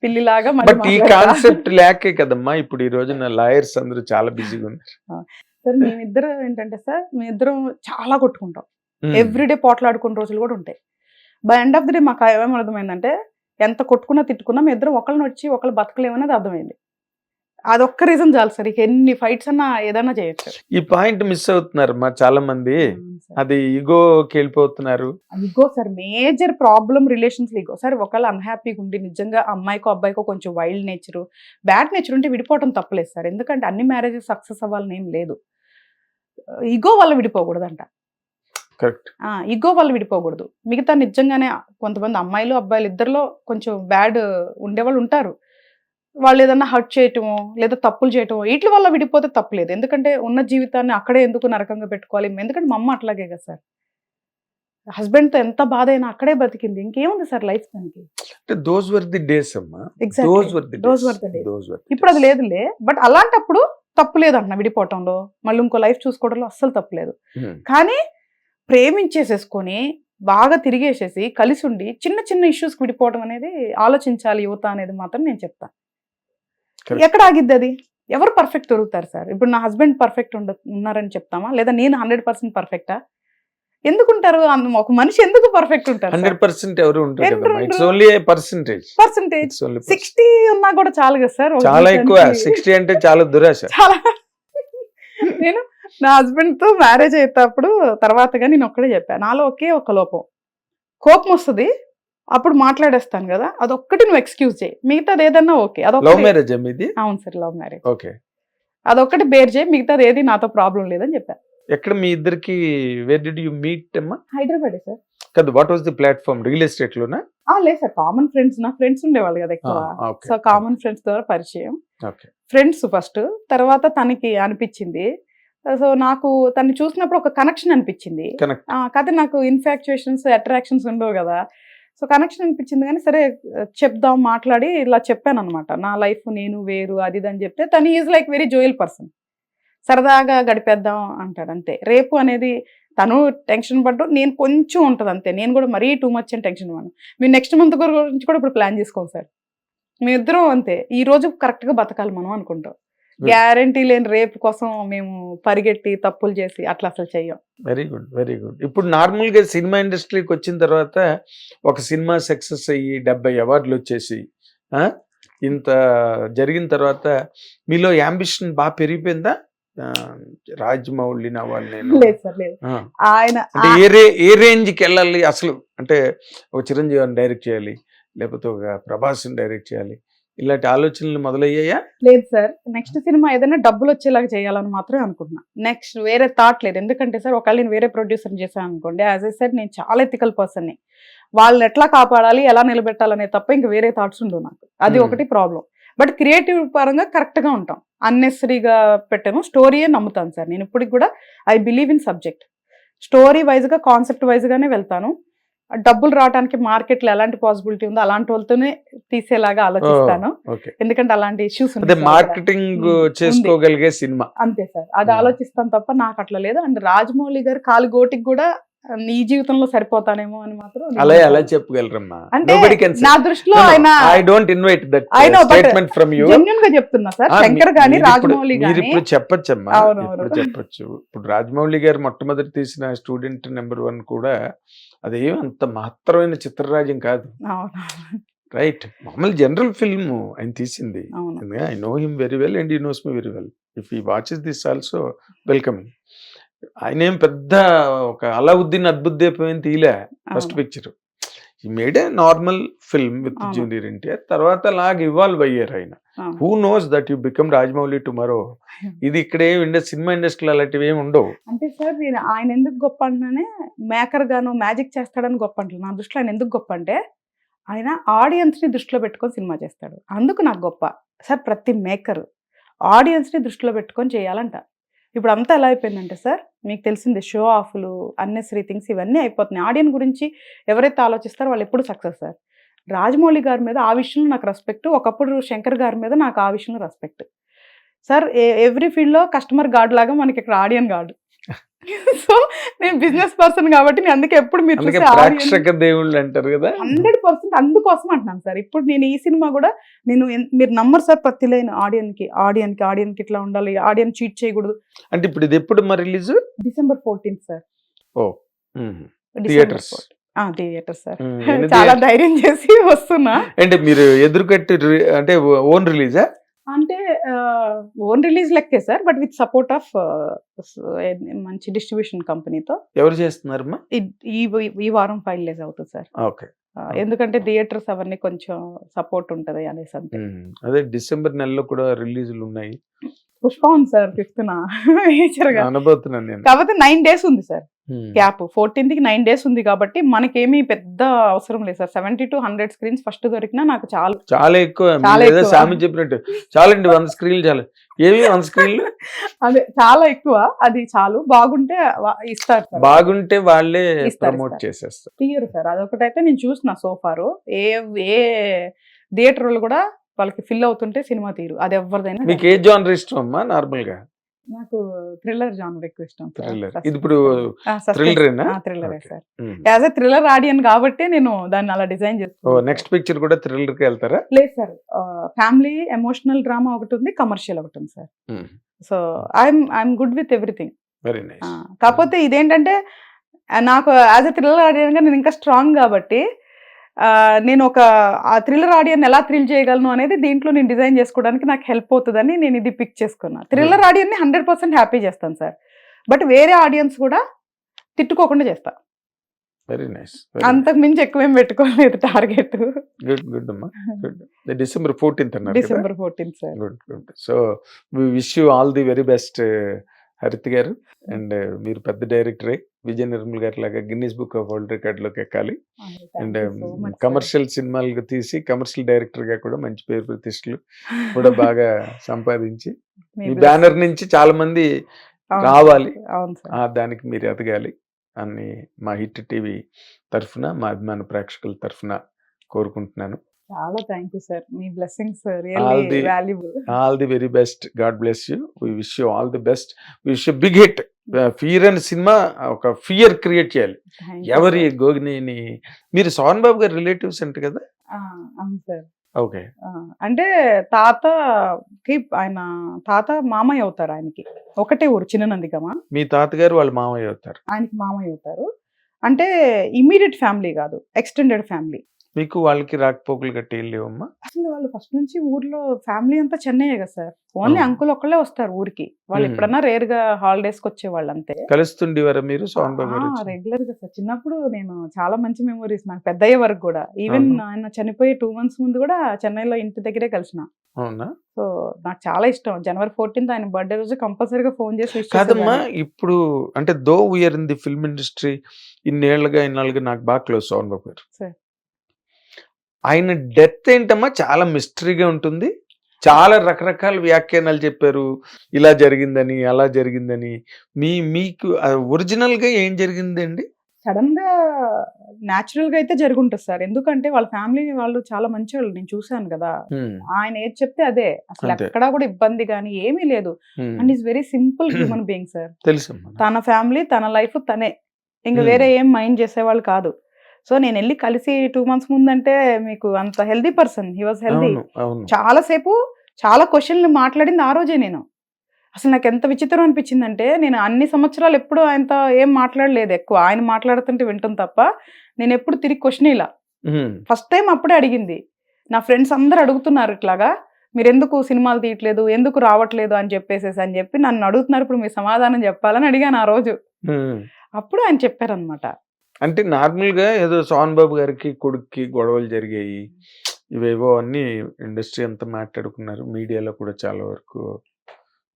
పిల్లిలాగా. బట్ ఈ కాన్సెప్ట్ లేకే కదమ్మా ఇప్పుడు ఈ రోజున లాయర్స్ అందరూ చాలా బిజీగా ఉన్నారు సార్. మేమిద్దరం ఏంటంటే సార్, మేమిద్దరం చాలా కొట్టుకుంటాం, ఎవ్రీడే పోట్లాడుకున్న రోజులు కూడా ఉంటాయి. By end of the day మాకు ఏమేమి అర్థమైందంటే, ఎంత కొట్టుకున్నా తిట్టుకున్నా మీ ఇద్దరం ఒకళ్ళని వచ్చి ఒకళ్ళు బతకలేమనేది అర్థమైంది. అదొక్క రీజన్ చాలు సార్, ఇక ఎన్ని ఫైట్స్ అన్నా ఏదైనా చేయొచ్చు. ఈ పాయింట్ మిస్ అవుతున్నారు మా చాలా మంది, అది ఈగోకి వెళ్ళిపోతున్నారు. Ego sir major problem relations ego sir. ఒకళ్ళు అన్హ్యాపీగా ఉండి నిజంగా అమ్మాయికో అబ్బాయికో కొంచెం వైల్డ్ నేచర్ బ్యాడ్ నేచర్ ఉంటే విడిపోవడం తప్పలేదు సార్. ఎందుకంటే అన్ని మ్యారేజెస్ సక్సెస్ అవ్వాలని ఏం లేదు. ఈగో వల్ల విడిపోకూడదంట. కరెక్ట్. ఈగో వల్ల విడిపోకూడదు. మిగతా నిజంగానే కొంతమంది అమ్మాయిలు అబ్బాయిలు ఇద్దరిలో కొంచెం బ్యాడ్ ఉండేవాళ్ళు ఉంటారు. వాళ్ళు ఏదన్నా హర్ట్ చేయటమో లేదా తప్పులు చేయటమో వీటి వల్ల విడిపోతే తప్పులేదు. ఎందుకంటే ఉన్న జీవితాన్ని అక్కడే ఎందుకు నరకంగా పెట్టుకోవాలి? ఎందుకంటే మా అమ్మ అట్లాగే కదా సార్, హస్బెండ్తో ఎంత బాధ అయినా అక్కడే బతికింది, ఇంకేముంది సార్ లైఫ్ దానికి. ఇప్పుడు అది లేదులే. బట్ అలాంటప్పుడు తప్పు లేదు అంటున్నా విడిపోవటంలో, మళ్ళీ ఇంకో లైఫ్ చూసుకోవడంలో అస్సలు తప్పులేదు. కానీ ప్రేమించేసేసుకొని బాగా తిరిగేసేసి కలిసి ఉండి చిన్న చిన్న ఇష్యూస్కి విడిపోవడం అనేది ఆలోచించాలి యువత అనేది మాత్రం నేను చెప్తాను. ఎక్కడ ఆగిద్ది అది? ఎవరు పర్ఫెక్ట్ దొరుకుతారు సార్? ఇప్పుడు నా హస్బెండ్ పర్ఫెక్ట్ ఉన్నారని చెప్తామా, లేదా నేను 100% పర్ఫెక్టా? ఎందుకుంటారు? ఒక మనిషి ఎందుకు పర్ఫెక్ట్ ఉంటారు? 100% ఎవరు ఉంటారు? It's only A percentage. 60 ఉన్నా కూడా చాలు కదా సార్. చాలా ఎక్కువ. 60 అంటే చాలా దురాశ. చాలా. నేను నా హస్బెండ్ తో మ్యారేజ్ అయ్యేటప్పుడు తర్వాతగా నేను ఒక్కడే చెప్పాను, నాలో ఒకే ఒక లోపం, కోపం వస్తుంది అప్పుడు మాట్లాడేస్తాను కదా, అదొక్కటి నువ్వు ఎక్స్క్యూజ్ చేయి, మిగతాది ఏదన్నా ఓకే. లవ్ అదొకటి. మ్యారేజ్ ఇది? అవును సార్, లవ్ మ్యారేజ్. ఓకే. అదొక్కటి బేర్ చేయి, మిగతాది ఏది నాతో ప్రాబ్లం లేదని చెప్పాను. ఎక్కడ మీ ఇద్దరికి వేర్ డిడ్ యు మీట్ అమ్మా? హైదరాబాద్ సార్. కాదు, what was the platform? Real estate లోనా? లేదు సార్, కామన్ ఫ్రెండ్స్, నా ఫ్రెండ్స్ ఉండేవాళ్ళు కదా ఎక్కువ, ఓకే. సో కామన్ ఫ్రెండ్స్ ద్వారా పరిచయం. ఓకే. ఫ్రెండ్స్ ఫస్ట్, తర్వాత తనకి అనిపించింది, సో నాకు తను చూసినప్పుడు ఒక కనెక్షన్ అనిపించింది. కనెక్ట్. కాకపోతే నాకు ఇన్ఫాక్చుయేషన్స్ అట్రాక్షన్స్ ఉండవు కదా, సో కనెక్షన్ అనిపించింది. కానీ సరే చెప్దాం మాట్లాడి ఇలా చెప్పాను అనమాట, నా లైఫ్ నేను వేరు అది ఇది అని చెప్తే తను is like very Joel person, సరదాగా గడిపేద్దాం అంటాడు అంతే. రేపు అనేది తను టెన్షన్ పడ్డు, నేను కొంచెం ఉంటుంది అంతే, నేను కూడా మరీ టూ మచ్ అని టెన్షన్ పడ్డాను. మీరు నెక్స్ట్ మంత్ గురించి కూడా ఇప్పుడు ప్లాన్ చేసుకోండి సార్, మీ ఇద్దరం అంతే, ఈ రోజు కరెక్ట్గా బతకాలి మనం అనుకుంటాం. గ్యారంటీ లేని రేపు కోసం మేము పరిగెట్టి తప్పులు చేసి అట్లా అసలు చెయ్యం. Very good, very good. ఇప్పుడు నార్మల్ గా సినిమా ఇండస్ట్రీకి వచ్చిన తర్వాత ఒక సినిమా సక్సెస్ అయ్యి 70 అవార్డులు వచ్చేసి ఇంత జరిగిన తర్వాత మీలో యాంబిషన్ బాగా పెరిగిపోయిందా? రాజమౌళిని అవ్వాలి నేను, లేదు సార్, లేదు. ఆయన అంటే ఏ రేంజ్కి వెళ్ళాలి అసలు? అంటే ఒక చిరంజీవిని డైరెక్ట్ చేయాలి, లేకపోతే ఒక ప్రభాస్ని డైరెక్ట్ చేయాలి, ఇలాంటి ఆలోచనలు మొదలయ్యాయా? లేదు సార్, నెక్స్ట్ సినిమా ఏదైనా డబ్బులు వచ్చేలాగా చేయాలని మాత్రమే అనుకుంటున్నా. నెక్స్ట్ వేరే థాట్ లేదు. ఎందుకంటే సార్ ఒకవేళ నేను వేరే ప్రొడ్యూసర్ చేశాను అనుకోండి, యాజ్ ఐ సెడ్ నేను చాలా ఎథికల్ పర్సన్ని, వాళ్ళని ఎట్లా కాపాడాలి ఎలా నిలబెట్టాలనే తప్ప ఇంకా వేరే థాట్స్ ఉండవు నాకు, అది ఒకటి ప్రాబ్లం. బట్ క్రియేటివ్ పరంగా కరెక్ట్గా ఉంటాం, అన్నెసరీగా పెట్టాను, స్టోరీయే నమ్ముతాను సార్ నేను ఇప్పటికి కూడా. I believe in subject, story వైజ్గా కాన్సెప్ట్ వైజ్గానే వెళ్తాను. డబ్బులు రావడానికి మార్కెట్లో ఎలాంటి పాసిబిలిటీ ఉందో అలాంటి వాళ్ళతోనే తీసేలాగా ఆలోచిస్తాను, ఎందుకంటే అలాంటి ఇష్యూస్ మార్కెటింగ్ చేసుకోగలిగే సినిమా అంతే సార్, అది ఆలోచిస్తాను తప్ప నాకు అట్లా లేదు. అండ్ రాజమౌళి గారు కాలి గోటికి కూడా నీ జీవితంలో సరిపోతానేమో అని మాత్రం అలా చెప్పగలరమ్మా. అంటే నా దృష్టిలో ఆయన I don't invite that statement from you, genuine గా చెప్తున్నా సార్. శంకర్ గాని రాజమౌళి గాని ఇప్పుడు చెప్పొచ్చమ్మా, ఇప్పుడు చెప్పొచ్చు. ఇప్పుడు రాజమౌళి గారు మొట్టమొదటి తీసిన స్టూడెంట్ నెంబర్ 1 కూడా అదేం అంత మహత్తరమైన చిత్రరాజ్యం కాదు, రైట్? మామూలు జనరల్ ఫిల్మ్ ఆయన తీసింది. I know him very well and he knows me very well. If he watches this also welcoming. ఆయన ఏం పెద్ద ఒక అలావుద్దీన్ అద్భుతదీపం తీలే ఫస్ట్ పిక్చర్. ఈ made A normal film with junior NTR. తర్వాత అలాగ ఇవాల్వ్ అయ్యారు ఆయన. Who knows that you become Rajamouli tomorrow. ఇది ఇక్కడ సినిమా ఇండస్ట్రీలో అలాంటివి ఏమి ఉండవు. అంటే సార్ నేను ఆయన ఎందుకు గొప్ప అంటేనే మేకర్ గాను మ్యాజిక్ చేస్తాడని గొప్ప అంటారు. నా దృష్టిలో ఆయన ఎందుకు గొప్ప అంటే ఆయన ఆడియన్స్ ని దృష్టిలో పెట్టుకొని సినిమా చేస్తాడు, అందుకు నాకు గొప్ప సార్. ప్రతి మేకర్ ఆడియన్స్ ని దృష్టిలో పెట్టుకొని చేయాలంట. ఇప్పుడు అంతా ఎలా అయిపోయిందంటే సార్, మీకు తెలిసిందే, షో ఆఫ్లు, అన్నెసరీ థింగ్స్ ఇవన్నీ అయిపోతున్నాయి. ఆడియన్స్ గురించి ఎవరైతే ఆలోచిస్తారో వాళ్ళు ఎప్పుడు సక్సెస్ సార్. రాజమౌళి గారి మీద ఆ విషయంలో నాకు రెస్పెక్ట్, ఒకప్పుడు శంకర్ గారి మీద నాకు ఆ విషయంలో రెస్పెక్ట్ సార్. ఎవ్రీ ఫీల్డ్లో కస్టమర్ గార్డ్ లాగా మనకి ఇక్కడ ఆడియన్ గార్డ్. సో నేను బిజినెస్ పర్సన్ కాబట్టి నేను అందుకే ఎప్పుడు మీరు ప్రేక్షక దేవుళ్ళు అంటారు కదా, 100% అందుకోసం అంటున్నాను సార్. ఇప్పుడు నేను ఈ సినిమా కూడా మీరు నమ్మరు సార్, ప్రతి లైన్ ఆడియన్ కి ఇట్లా ఉండాలి, ఆడియన్ చీట్ చేయకూడదు. అంటే ఇప్పుడు ఇది ఎప్పుడు మరి release? December 14th sir. Theatres sir. చాలా ధైర్యం చేసి వస్తున్నా. అంటే మీరు ఎదురుకట్టి అంటే ఓన్ రిలీజా? అంటే ఓన్ రిలీజ్ లెక్కే sir, but with support of మంచి డిస్ట్రిబ్యూషన్ కంపెనీతో. ఎవరు చేస్తున్నారమ్మా? ఈ వారం ఫైనలైజ్ అవుతుంది సార్. ఓకే. ఎందుకంటే థియేటర్స్ అవన్నీ కొంచెం సపోర్ట్ ఉంటది అనేసి అంతే. అదే డిసెంబర్ నెలలో కూడా రిలీజులు ఉన్నాయి. పుష్ప ఉంది సార్ 5th అనబోతున్నాను నేను. కాకపోతే 9 days ఉంది సార్ గ్యాప్. 14th కి 9 days ఉంది కాబట్టి మనకేమీ పెద్ద అవసరం లేదు సార్. 70 to 100 స్క్రీన్స్ ఫస్ట్ దొరికినా నాకు చాలు. చాలా ఎక్కువ. సామి చెప్పినట్టు చాలండి, 100 స్క్రీన్లు చాలు. ఏమి 100 స్క్రీన్లు అదే చాలా ఎక్కువ, అది చాలు. బాగుంటే ఇస్తారు సార్, బాగుంటే వాళ్ళే ప్రమోట్ చేసేస్తారు, తీయరు సార్. అదొకటైతే నేను చూసిన సోఫారు. ఏ థియేటర్ వాళ్ళు కూడా వాళ్ళకి ఫిల్ అవుతుంటే సినిమా తీరు. అది ఎవరిదైనా. మీకు ఏ జానర్ ఇష్టం అమ్మా? నార్మల్ గా నాకు థ్రిల్లర్ జానర్ ఎక్కువ ఇష్టం. ఇది ఇప్పుడు థ్రిల్లరేనా? థ్రిల్లరే సార్. యాజ్ ఎ థ్రిల్లర్ ఆడియన్ కాబట్టి నేను దాన్ని అలా డిజైన్ చేస్తాను. నెక్స్ట్ పిక్చర్ కూడా థ్రిల్లర్ కి వెళ్తారా? లేదు సార్, ఫ్యామిలీ ఎమోషనల్ డ్రామా ఒకటి ఉంది, కమర్షియల్ ఒకటి ఉంది sir. So I'm good with everything. Very nice. కాకపోతే ఇదేంటంటే నాకు యాజ్ ఎ థ్రిల్లర్ ఆడియన్ గా నేను ఇంకా స్ట్రాంగ్ కాబట్టి నేను ఒక థ్రిల్లర్ ఆడియన్ ఎలా థ్రిల్ చేయగలను అనేది దీంట్లో నేను డిజైన్ చేసుకోవడానికి నాకు హెల్ప్ అవుతుందని నేను ఇది పిక్ చేసుకున్నా. థ్రిల్లర్ ఆడియన్ని 100% హ్యాపీ చేస్తాను సార్. బట్ వేరే ఆడియన్స్ కూడా తిట్టుకోకుండా చేస్తా. Very nice. అంతకు మించి ఎక్కువేం పెట్టుకోలేదు టార్గెట్. గుడ్ అమ్మా, గుడ్. December 14th అన్నారు కదా? December 14th sir. Good good. So we wish you all the very best Haritha garu. And మీరు పెద్ద డైరెక్టరే, విజయ నిర్మల్ గారి లాగా గిన్నీస్ బుక్ ఆఫ్ వరల్డ్ రికార్డులోకి ఎక్కాలి. అండ్ కమర్షియల్ సినిమాలు తీసి కమర్షియల్ డైరెక్టర్ గా కూడా మంచి పేరు ప్రతిష్టలు కూడా బాగా సంపాదించి మీ బ్యానర్ నుంచి చాలా మంది రావాలి, అవును సార్. దానికి మీరు ఎదగాలి అని మా హిట్ టీవీ తరఫున, మా అభిమాన ప్రేక్షకుల తరఫున కోరుకుంటున్నాను. చాలా థ్యాంక్ యూ సార్. మీ blessings All really the- valuable. All the very best. God bless you. We wish you all the best. We wish big hit. Fear అనే సినిమా ఒక ఫియర్ క్రియేట్ చేయాలి. ఎవరి గోగినేని మీరు సోహన్ బాబు గారి రిలేటివ్స్ అంట కదా? అవును సార్. ఓకే. అంటే తాతకి ఆయన తాత మామయ్య అవుతారు ఆయనకి. ఒకటే ఊరు చిన్ననందిగమ. మీ తాతగారు వాళ్ళ మామయ్య అవుతారు. ఆయనకి మామయ్య అవుతారు. అంటే ఇమ్మీడియట్ ఫ్యామిలీ కాదు, ఎక్స్టెండెడ్ ఫ్యామిలీ. మీకు వాళ్ళకి రాకపోకలు గట్టి ఏం లేవమ్మా? అసలు వాళ్ళు ఫస్ట్ నుంచి ఊర్లో ఫ్యామిలీ అంతా చెన్నయ్యే కదా సార్. ఓన్లీ అవును. అంకుల్ ఒక్కళ్ళే వస్తారు ఊరికి. వాళ్ళు ఎప్పుడన్నా రేర్ గా హాలిడేస్ కి వచ్చేవాళ్ళు అంతే. కలుస్తుండేవారా మీరు సోహన్ బాబు గారు? రెగ్యులర్ గా సార్. చిన్నప్పుడు నేను చాలా మంచి మెమరీస్ నాకు పెద్ద అయ్యే వరకు కూడా. ఈవెన్ అవునా? ఆయన చనిపోయి 2 months ముందు కూడా చెన్నైలో ఇంటి దగ్గరే కలిసిన. అవునా? సో నాకు చాలా ఇష్టం. January 14th ఆయన బర్త్డే రోజు కంపల్సరీగా ఫోన్ చేసి wish కాదమ్మా, చేసేదాన్ని. ఇప్పుడు అంటే though we are in the film industry ఇన్నాళ్ళుగా నాకు బాగా క్లోజ్ సోహన్ బాబు గారు. సరే. ఆయన డెత్ ఏంటమ్మా చాలా మిస్టరీగా ఉంటుంది. చాలా రకరకాల వ్యాఖ్యానాలు చెప్పారు, ఇలా జరిగిందని అలా జరిగిందని. మీకు ఒరిజినల్ గా ఏం జరిగిందండి? సడన్ గా న్యాచురల్ గా అయితే జరుగుంటుంది సార్. ఎందుకంటే వాళ్ళ ఫ్యామిలీ వాళ్ళు చాలా మంచి వాళ్ళు, నేను చూసాను కదా. ఆయన ఏది చెప్తే అదే, అసలు అంతే. ఎక్కడా కూడా ఇబ్బంది కానీ ఏమీ లేదు. And is very simple human being sir. తెలుసమ్మా. తన ఫ్యామిలీ తన లైఫ్ తనే, ఇంకా Hmm. వేరే ఏం మైండ్ చేసేవాళ్ళు కాదు. సో నేను వెళ్ళి కలిసి 2 months ముందంటే మీకు అంత healthy person, he was healthy. అవును అవును. చాలాసేపు చాలా క్వశ్చన్లు మాట్లాడింది ఆ రోజే నేను. అసలు నాకు ఎంత విచిత్రం అనిపించిందంటే, నేను అన్ని సంవత్సరాలు ఎప్పుడు ఆయనతో ఏం మాట్లాడలేదు. ఎక్కువ ఆయన మాట్లాడుతుంటే వింటాం తప్ప నేను ఎప్పుడు తిరిగి క్వశ్చన్ ఇలా. ఉమ్, ఫస్ట్ టైం అప్పుడే అడిగింది. నా ఫ్రెండ్స్ అందరు అడుగుతున్నారు ఇట్లాగా, మీరు ఎందుకు సినిమాలు తీయట్లేదు, ఎందుకు రావట్లేదు అని చెప్పి నన్ను అడుగుతున్నారు, ఇప్పుడు మీ సమాధానం చెప్పాలని అడిగాను ఆ రోజు. ఉమ్. అప్పుడు ఆయన చెప్పారనమాట. అంటే నార్మల్ గా ఏదో సోహన్ బాబు గారికి కొడుక్కి గొడవలు జరిగాయి, ఇవేవో అన్ని ఇండస్ట్రీ అంతా మాట్లాడుకున్నారు, మీడియాలో కూడా చాలా వరకు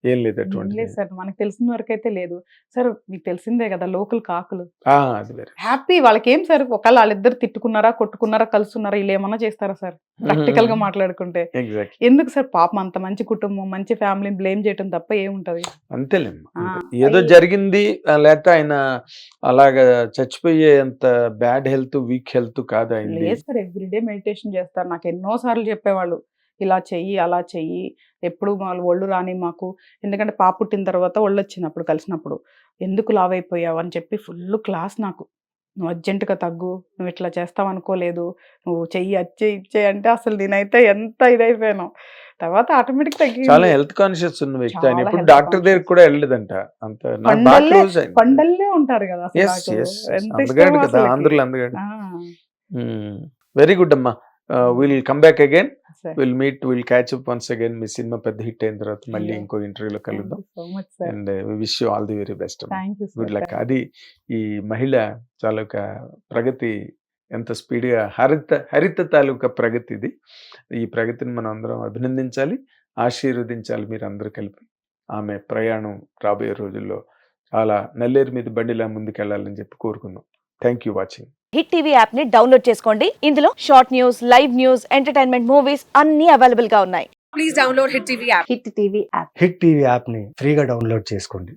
ఏం లేదు అటువంటి. లేదు సార్, మనకు తెలిసిన వరకు అయితే లేదు సార్. మీకు తెలిసిందే కదా, లోకల్ కాకులు అది వేరే. హ్యాపీ. వాళ్ళకి ఏం సార్, ఒకవేళ వాళ్ళిద్దరు తిట్టుకున్నారా, కొట్టుకున్నారా, కలుస్తున్నారా, ఇలా ఏమన్నా చేస్తారా సార్? ప్రాక్టికల్ గా మాట్లాడుకుంటే ఎగ్జాక్ట్ ఎందుకు సార్? పాపం అంత మంచి కుటుంబం, మంచి ఫ్యామిలీని బ్లేమ్ చేయటం తప్ప ఏముంటది? అంతేలేమ్మా. ఆ, ఏదో అయ్యి- జరిగింది, లేకపోతే ఆయన అలాగా చచ్చిపోయే అంత బ్యాడ్ హెల్త్, వీక్ హెల్త్ కాదు అయింది. లేదు సార్, ఎవ్రీడే మెడిటేషన్ చేస్తారు. నాకు ఎన్నో సార్లు చెప్పేవాళ్ళు, ఇలా చెయ్యి అలా చెయ్యి, ఎప్పుడు వాళ్ళు ఒళ్ళు రాని మాకు. ఎందుకంటే పాప పుట్టిన తర్వాత ఒళ్ళు వచ్చినప్పుడు కలిసినప్పుడు, ఎందుకు లావ్ అయిపోయావు అని చెప్పి ఫుల్ క్లాస్ నాకు. నువ్వు అర్జెంటుగా తగ్గు, నువ్వు ఇట్లా చేస్తావు అనుకోలేదు, నువ్వు చెయ్యి అచ్చే ఇచ్చే అంటే అసలు నేనైతే ఎంత ఇదైపోయాను. తర్వాత ఆటోమేటిక్ చాలా తగ్గి హెల్త్ కాన్షియస్ ఉన్న వ్యక్తి. ఆయన చాలా ఎప్పుడు health డాక్టర్ దగ్గరికి conscious. కూడా వెళ్ళలేదంట. అంత నాకు బాగా పండల్లే క్లోజ్ అయింది. పండల్లే ఉంటారు కదా అసలు. ఎస్ నాకు ఎస్ ఎంత అందగాడు ఇష్టమో కదా, అసలుకి. ఆంధ్రులు అందగాడు. ఆ, వెరీ గుడ్ అమ్మా. విల్ కమ్ బ్యాక్ అగైన్, సరే. Will meet, will catch up once again. Me cinema పెద్ద హిట్ అయిన తర్వాత మళ్ళీ Yeah. ఇంకో ఇంటర్వ్యూలో Thank కలుద్దాం. you so much, sir. And wish you all the very best. Thank you, sir. Good luck. అది ఈ మహిళ తాలూకా ప్రగతి ఎంత స్పీడ్గా, హరిత తాలూకా ప్రగతి ఇది. ఈ ప్రగతిని మనం అందరం అభినందించాలి, ఆశీర్వదించాలి మీరు అందరూ కలిపి. ఆమె ప్రయాణం రాబోయే రోజుల్లో చాలా నల్లేరు మీద బండిలా ముందుకెళ్లాలని చెప్పి కోరుకుందాం. Thank you watching. Hit TV app ని డౌన్లోడ్ చేసుకోండి. ఇందులో short news, live news, entertainment movies అన్ని అవైలబుల్ గా ఉన్నాయి. Please download Hit TV app. Hit TV app. Hit TV యాప్ని ఫ్రీగా డౌన్లోడ్ చేసుకోండి.